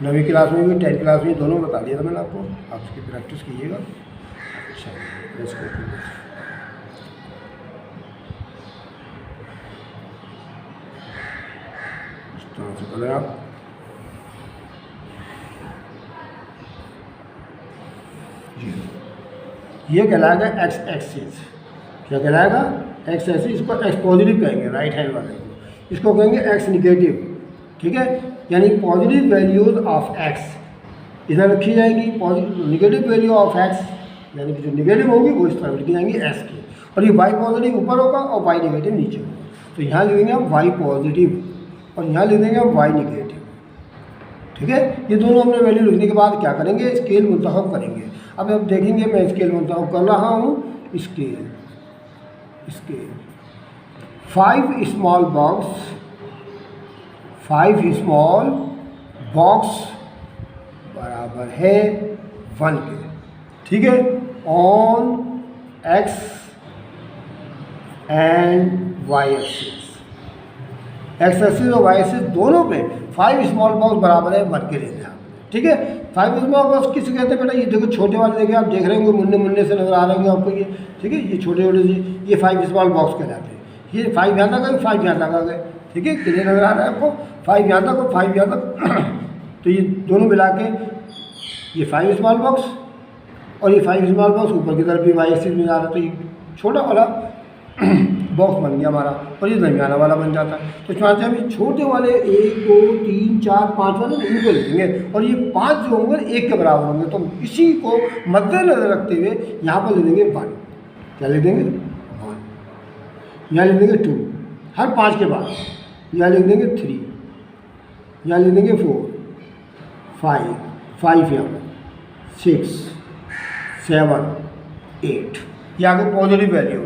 9वीं क्लास में भी 10th क्लास में दोनों बता दिया था मैंने आपको, आप इसकी प्रैक्टिस कीजिएगा। अच्छा इसको इस तरह से करें आप। ये कहलाएगा एक्स एक्सिस, क्या कहलाएगा? X axis. इसको एक्स पॉजिटिव कहेंगे, राइट हैंड वाले को, इसको कहेंगे एक्स निगेटिव, ठीक है। यानी पॉजिटिव वैल्यूज ऑफ एक्स इधर रखी जाएंगी, निगेटिव वैल्यू ऑफ एक्स यानी कि जो निगेटिव होगी वो इस तरह लिखी जाएंगी एस की, और ये वाई पॉजिटिव ऊपर होगा और वाई निगेटिव नीचे होगा। तो यहाँ लिखेंगे हम वाई पॉजिटिव और यहाँ लिख देंगे हम वाई निगेटिव, ठीक है। ये दोनों हमने वैल्यू लिखने के बाद क्या करेंगे? स्केल मुंतखब करेंगे। अब आप देखेंगे मैं स्केल मुंतखब कर रहा हूँ, scale 5 small box 5 small box बराबर है 1 के, ठीक है। On x and y axis, x axis और वाई एक्सिस दोनों पे 5 स्मॉल बॉक्स बराबर है 1 के लेते हैं, ठीक है। 5 स्मॉल बॉक्स किसे कहते हैं बेटा? ये देखो छोटे वाले, देखिए आप देख रहे होंगे मुन्ने मुन्ने से नजर आ रहे होंगे आपको ये, ठीक है। ये छोटे छोटे से ये 5 स्मॉल बॉक्स कहलाते हैं। ये 5 यहाँ तक गए, 5 यहाँ तक आ गए, ठीक है। क्लियर नजर आ रहा है आपको? 5 यहाँ तक और 5 यहाँ तक तो ये दोनों मिला के ये 5 स्मॉल बॉक्स और ये 5 स्मॉल बॉक्स ऊपर की तरफ भी वाई एक्सिस में जा रहा है, तो ये छोटा वाला बॉक्स बन गया हमारा और ये दरमियाना वाला बन जाता है। तो इसमें हम छोटे वाले 1 2 3 4 5 वाले इनको लिखेंगे और ये 5 जो होंगे 1 के बराबर होंगे। तो इसी को मद्देनजर रखते हुए यहाँ पर ले लेंगे 1, क्या लिख देंगे 1, यहाँ लिख देंगे 2 हर 5 के बाद, यहाँ लिख देंगे 3, यहाँ लिख देंगे 4 5 यहाँ पर 6 7 8, ये आगे पॉजिटिव वैल्यू।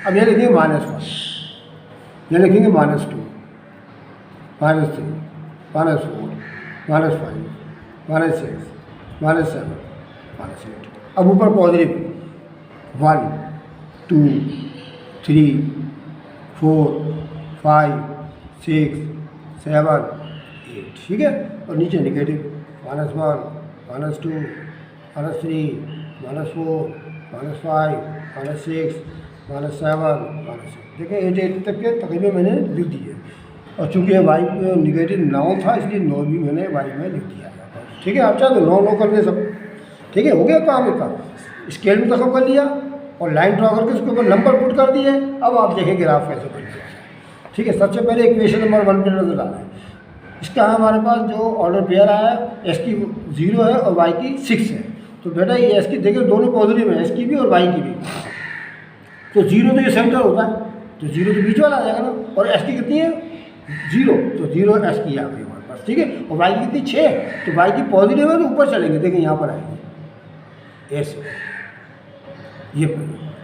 अब यहाँ लिखेंगे -1, यहाँ लिखेंगे -2 -3 -4 -5 -6 -7 -8। अब ऊपर पॉजिटिव 1 2 3 4 5 6 7 8, ठीक है। और नीचे नेगेटिव -1 -2 -3 -4 -5 -6 -7 देखिए 8 तक के तकरीबन मैंने लिख दिए। और चूंकि ये वाई निगेटिव 9 था इसलिए 9 भी मैंने वाई में लिख दिया, ठीक है। आप चाहे तो 9 कर दे सब, ठीक है। हो गया काम का स्केल में दखल कर लिया और लाइन ड्रा करके उसके ऊपर नंबर पुट कर दिए। अब आप देखें ग्राफ कैसे बन गया, ठीक है। सबसे पहले इक्वेशन नंबर 1 पे नजर डाला है। इसका हमारे पास जो ऑर्डर पेयर आया एस की 0 है और वाई की 6 है। तो बेटा ये एस की देखिए दोनों पॉजिटिव है, एस की भी और वाई की भी। तो 0 तो ये सेंटर होता है, तो 0 तो बीच वाला आ जाएगा ना। और एस की कितनी है 0, तो 0 एस की आ गई हमारे पास, ठीक है। और वाई की कितनी 6, तो वाई की पॉजिटिव है तो ऊपर चलेंगे, देखिए यहाँ पर आएंगे एस ये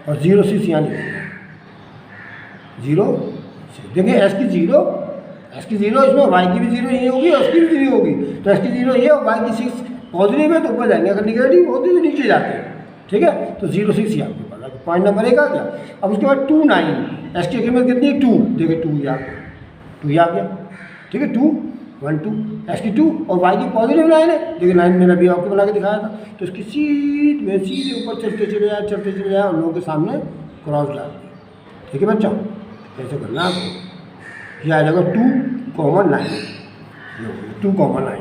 और 0 6 यहाँ लिखेंगे 0 6, देखिए एस की 0 इसमें वाई की भी 0 ये होगी और एस की भी 0 होगी। तो एस की 0 ये और वाई की 6 पॉजिटिव है तो ऊपर जाएंगे, अगर निगेटिव होती तो नीचे जाते हैं, ठीक है। तो 0 6 यहाँ पे पड़ा, पॉइंट नंबर 1 आ गया। अब उसके बाद 2 9 एस की कीमत कितनी है 2, देखिए 2 यहाँ आ गया, ठीक है। 2 1 2 एस की 2 और वाई की पॉजिटिव 9 है, देखिए 9 मैंने अभी आपको बना के दिखाया था। तो इसकी सीट में सीधे ऊपर चलते चले जाए और लोगों के सामने क्रॉस डाल दिया, ठीक है बच्चों। कैसे करना आपको, यह आ जाएगा 2 9, 2 9,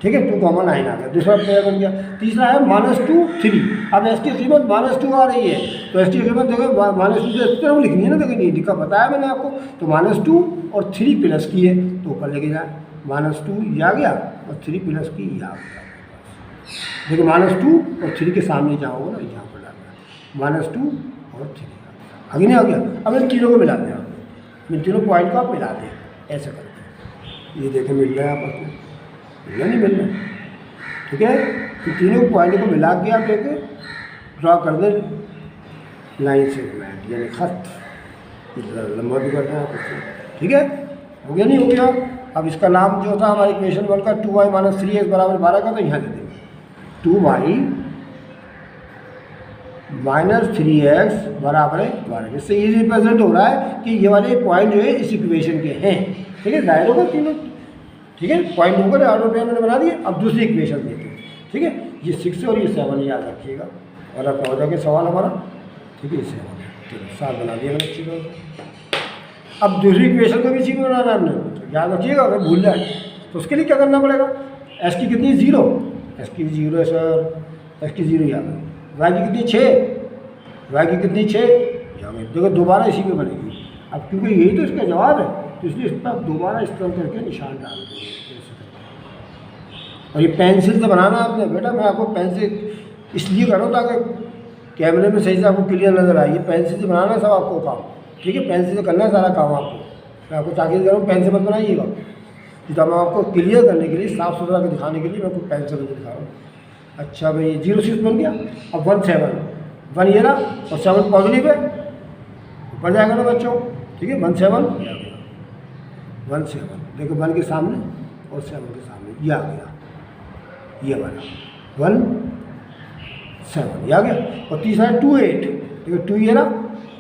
ठीक है। 2 9 आ गया, दूसरा पेयर बन गया। तीसरा है -2 3। अब एस की कीमत -2 आ रही है, तो एस की कीमत देखो -2 से इस तरफ लिखनी है ना, देखिए लिखा बताया मैंने आपको। तो -2 और 3 प्लस की है तो ऊपर लेके जाए, -2 ये आ गया और 3 प्लस की ये आ गया। देखिए -2 और 3 के सामने जाओगे ना, यहाँ पर डालना -2 और 3 आगे नहीं आ गया। अब इन तीनों को मिलाते हैं, इन तीनों पॉइंट को आप मिलाते हैं ऐसे करके। ये देखें मिल रहा है आपको, मिलना नहीं मिल रहा, ठीक है। तो तीनों पॉइंट को मिला के आप एक ड्रा कर दें लाइन सेगमेंट, यानी खत लंबा भी करना है आपको, ठीक है। हो गया नहीं हो गया। अब इसका नाम जो था हमारे इक्वेशन 1 का 2y - 3x बराबर 12 का, तो यहाँ दे देंगे 2y - 3x बराबर है 12। इससे ये रिप्रेजेंट हो रहा है कि ये वाले पॉइंट जो है इस इक्वेशन के हैं, ठीक है। दायरों का तीनों, ठीक है। पॉइंट होकर ऑर्डर पेयर मैंने बना दिए। अब दूसरी इक्वेशन देते हैं, ठीक है। ये 6 और ये 7 याद रखिएगा और आपका हो जाएगा सवाल हमारा, ठीक है। 7 ठीक है, 7 बना दिया मैंने अच्छी बात। अब दूसरी इक्वेशन को भी इसी में बनाना हमने, तो याद रखिएगा अगर भूल जाए तो उसके लिए क्या करना पड़ेगा। एस की कितनी 0, एस की 0 है सर, एस की 0 याद है। वाई की कितनी 6, वाई की कितनी 6 याद है। देखो दोबारा इसी में बनेगी। अब क्योंकि यही तो इसका जवाब है तो इसलिए इस पर दोबारा इस तरह करके निशान डाल देंगे। और ये पेंसिल से बनाना आपने बेटा, मैं आपको पेंसिल इसलिए कर रहा हूँ ताकि कैमरे में सही से आपको क्लियर नजर आए। ये पेंसिल से बनाना सब आपको काम, ठीक है। पेंसिल से करना है सारा काम आपको। मैं आपको ताकि कर रहा हूँ पेंसिल मत बनाइएगा, तो मैं आपको क्लियर करने के लिए, साफ सुथरा के दिखाने के लिए मैं आपको पेंसिल में दिखा रहा हूँ। अच्छा भाई 0 6 बन गया। अब 1 7, 1 ये रहा और 7 पॉजिटिव है, ऊपर जाएगा ना बच्चों, ठीक है। 1 7 1 7 देखो 1 के सामने और 7 के सामने, ये आ गया, ये वाला 1 7 ये आ गया। और तीसरा 2 8, देखो 2 ये रहा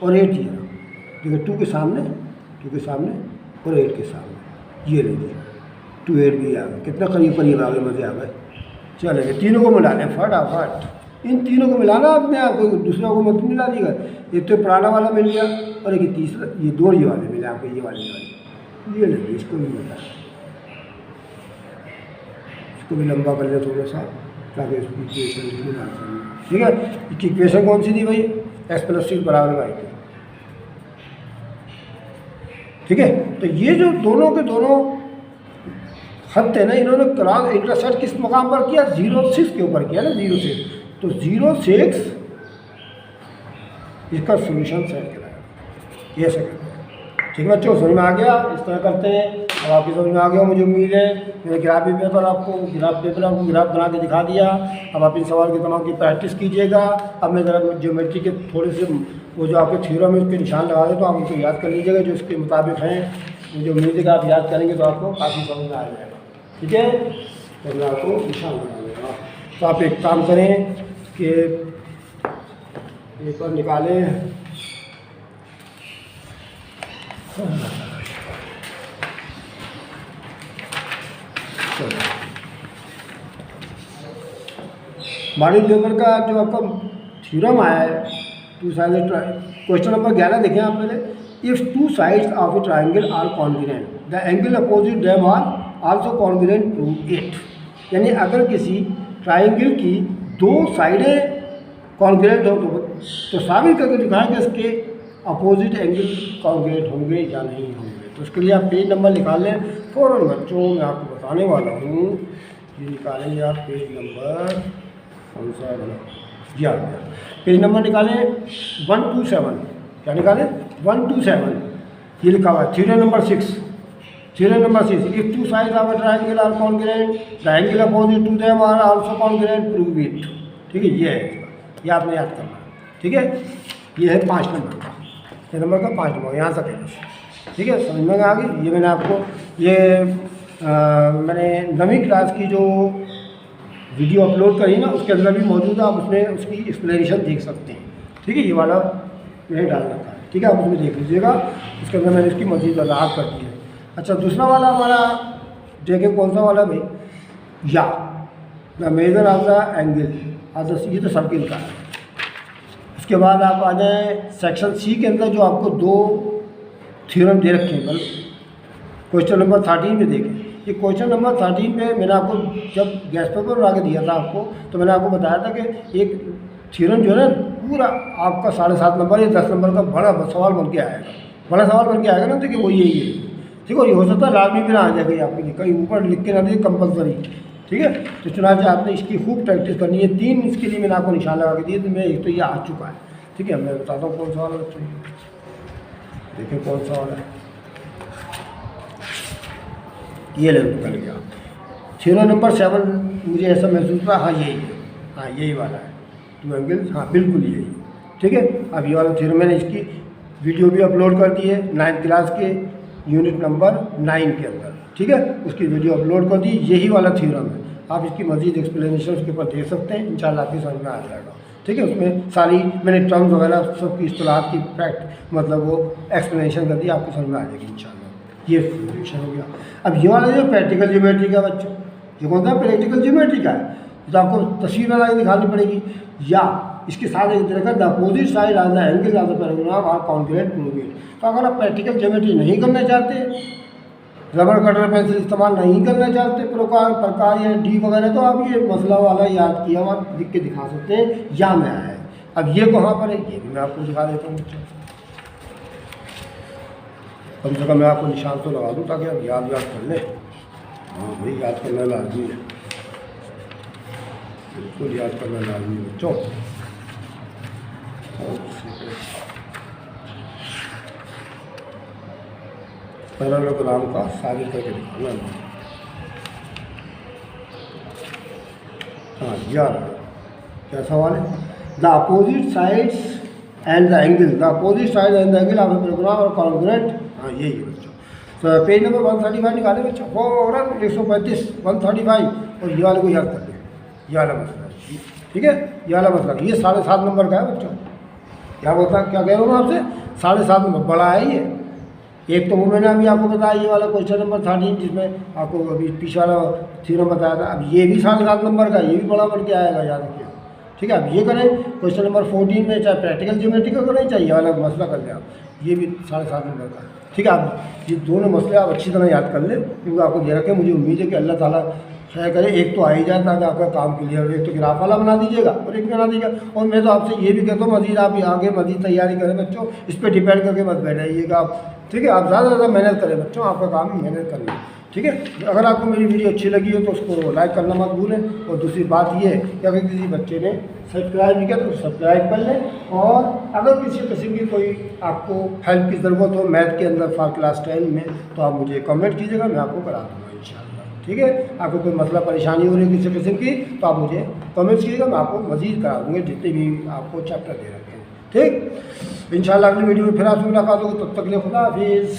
और 8 ये रहा, देखो 2 के सामने और 8 के सामने, ये ले लिया 2 8 भी आ गया। कितना करीब करीब आ गए, मज़े आ गए। चलेंगे तीनों को मिला लें फटाफट, इन तीनों को मिलाना अपने आप को, दूसरा को मत मिला दीजिएगा। एक तो पुराना वाला मिल गया और एक तीसरा, ये दो ये वाले मिले आपको, ये वाले ये लेंगे, इसको भी मिला, इसको भी लंबा कर लिया थोड़ा सा ताकि इसकी इक्वेशन लिखने में आसानी। ठीक है, इसकी इक्वेशन कौन सी थी भाई, x+6 बराबर y के। ठीक है, तो ये जो दोनों के दोनों खत है ना, इन्होंने क्रॉस इंटरसेक्ट किस मकाम पर किया, 0 6 के ऊपर किया ना, 0 6, तो 0 6 इसका सोल्यूशन सेट कराया, ये सेट। ठीक है बच्चों, समझ में आ गया, इस तरह करते हैं। अब आपकी समझ में आ गया मुझे उम्मीद है। मैंने ग्राफ पेपर आपको ग्राफ बना के दिखा दिया। अब आप इन सवाल के तमाम की प्रैक्टिस कीजिएगा। अब मैं ज़रा ज्योमेट्री के थोड़े से वो जो आपके थ्योरम है उसके निशान लगा दें, तो आप उनको याद कर लीजिएगा जो इसके मुताबिक हैं। मुझे उम्मीद है कि आप याद करेंगे तो आपको काफ़ी समझ में आ जाएगा। ठीक है, तो मैं आपको निशान लगा दूँगा। तो आप एक काम करें कि पेपर निकालें, मॉडल पेपर का जो आपका थ्योरम आया है, टू साइड क्वेश्चन नंबर 11 देखें आप पहले। If two sides of a triangle are congruent, the angle opposite them are also congruent, prove it. यानी अगर किसी ट्राइंगल की दो साइडें कॉन्ग्रुएंट हो तो साबित करके दिखाएं कि इसके अपोजिट एंगल कॉन्ग्रुएंट होंगे या नहीं होंगे। तो उसके लिए आप पेज नंबर निकाल लें फ़ौरन बच्चों, मैं आपको बताने वाला हूँ। ये निकालेंगे आप पेज नंबर, कौन सा बना, ये आ गया। पेज नंबर निकालें 127, क्या निकालें 127, ये लिखा हुआ है theorem number 6। Theorem number 6, if two sides of a triangle are congruent, the angle opposite to them are also congruent, prove it. ठीक है, ये है, ये आपने याद करना। ठीक है, ये है 5 नंबर का, ये नंबर का 5 नंबर यहाँ तक है। ठीक है, समझ में आ गई। ये मैंने आपको मैंने 9वीं क्लास की जो वीडियो अपलोड करी ना, उसके अंदर भी मौजूद है, आप उसमें उसकी एक्सप्लेनेशन देख सकते हैं। ठीक है, ये वाला मैंने डाल रखा है। ठीक है, आप उसमें देख लीजिएगा, उसके अंदर मैंने इसकी मज़ीद वजाहत कर दी है। अच्छा, दूसरा वाला हमारा देखें कौन सा वाला भाई, या the measure of the angle of the, ये तो सर्किल का है। उसके बाद आप आ जाएँ सेक्शन सी के अंदर जो आपको 2 थ्योरम दे रखे हैं। क्वेश्चन नंबर 13 में देखें, ये क्वेश्चन नंबर 13 पे मैंने आपको जब गैस पेपर बना के दिया था आपको, तो मैंने आपको बताया था कि एक थ्योरम जो है ना पूरा आपका 7.5 नंबर या 10 नंबर का बड़ा सवाल बन के आएगा, बड़ा सवाल बन के आएगा ना। देखिए वो यही है। ठीक है, ये हो सकता है लाजमी भी ना आ जाएगा आपके लिए, कहीं ऊपर लिख के ना दे कंपलसरी। ठीक है, तो चुनाचे आपने इसकी खूब प्रैक्टिस करनी है। 3 इसके लिए मैंने आपको निशान लगा के दिए, तो मैं एक तो ये आ चुका है। ठीक है, मैं बताता हूँ कौन सा वाला बच्चों, देखिए कौन सा वाला है, ये ले निकल गया। थ्योरम नंबर 7 मुझे ऐसा महसूस हुआ, हाँ यही है, हाँ यही वाला है, 2 एंगल्स, हाँ बिल्कुल यही। ठीक है, अब ये वाला थ्योरम मैंने इसकी वीडियो भी अपलोड कर दी है 9th क्लास के यूनिट नंबर 9 के अंदर। ठीक है, उसकी वीडियो अपलोड कर दी, यही वाला थ्योरम है। आप इसकी मज़ीद एक्सप्लेनेशन उसके ऊपर देख सकते हैं, इंशाल्लाह आपकी समझ में आ जाएगा। ठीक है, उसमें सारी मैंने टर्म्स वगैरह सबकी इस्तिलाहात की फैक्ट मतलब वो एक्सप्लेनेशन कर दी, आपको समझ में आ जाएगी इंशाल्लाह। ये सोल्यूशन हो गया। अब ये वाला जो प्रैक्टिकल ज्योमेट्री का बच्चों, ये कौन सा प्रैक्टिकल ज्योमेट्री का है, तो आपको तस्वीर बना के दिखानी पड़ेगी, या इसके साथ एक तरह का the opposite side of the angle of the paragraph are congruent, prove it. तो अगर आप प्रैक्टिकल ज्योमेट्री नहीं करना चाहते, रबर कटर पेंसिल इस्तेमाल नहीं करना चाहते प्रकार या डी वगैरह, तो आप ये मसला वाला याद किया हुआ लिख के दिखा सकते हैं, या में आया है। अब ये कहाँ पर है, ये भी मैं आपको दिखा देता हूँ बच्चों। कम से कम मैं आपको निशान तो लगा दूँ ताकि आप याद कर लें। हाँ भाई, याद करना लाजमी है, बिल्कुल याद करना लाजमी है बच्चों। पैराग्राम का साबित करके दिखाना। हाँ यार, क्या सवाल है, the opposite sides and the angle, the opposite side and the angle of the paragraph और कॉन्ग्रुएंट। हाँ यही है बच्चों, पेज नंबर 135 निकाले बच्चों, फौरन 135 135 और ये वाले को याद कर लें, ये वाला मसला, ठीक है, ये वाला मसला, ये 7.5 नंबर का है बच्चों। क्या बोलता, क्या कह रहा हूँ मैं आपसे, 7.5 नंबर बड़ा है ये। एक तो वो मैंने अभी आपको बताया, ये वाला क्वेश्चन नंबर 13 जिसमें आपको अभी पीछे वाला थ्योरम बताया था, अब ये भी 7.5 नंबर का, ये भी बड़ा बढ़ के आएगा, याद रखिए, ठीक है। अब ये करें क्वेश्चन नंबर 14 में, चाहे प्रैक्टिकल ज्योमेट्री का करें चाहे ये वाला मसला कर लें आप, ये भी 7.5 नंबर का, ठीक है। आप ये दोनों मसले आप अच्छी तरह याद कर लें, क्योंकि आपको दे रखे, मुझे उम्मीद है कि अल्लाह ताला खैर करे, एक तो आ ही जाए ताकि आपका काम क्लियर हो। एक तो ग्राफ वाला बना दीजिएगा और एक बना दीजिएगा। और मैं तो आपसे ये भी कहता हूँ मज़ीद आप आगे मज़ीद तैयारी करें बच्चों, इस पर डिपेंड करके मत बैठाइएगा आप, ठीक है। आप ज़्यादा से ज़्यादा मेहनत करें बच्चों, आपका काम है मेहनत करना, ठीक है। अगर आपको मेरी वीडियो अच्छी लगी हो तो उसको लाइक करना मत भूलें। और दूसरी बात ये है कि अगर किसी बच्चे ने सब्सक्राइब नहीं किया तो सब्सक्राइब कर लें। और अगर किसी किस्म की कोई आपको हेल्प की ज़रूरत हो मैथ के अंदर फॉर क्लास 10 में, तो आप मुझे कमेंट कीजिएगा, मैं आपको करा दूँगा इंशाअल्लाह, ठीक है। आपको कोई मसला परेशानी हो रही है किसी किस्म की तो आप मुझे कमेंट्स कीजिएगा, मैं आपको मज़ीद करा दूँगा जितने भी आपको चैप्टर दे रखे हैं, ठीक। इंशाअल्लाह अगली वीडियो में फिर आपसे मुलाकात होगी, तब तक के लिए खुदा हाफिज़।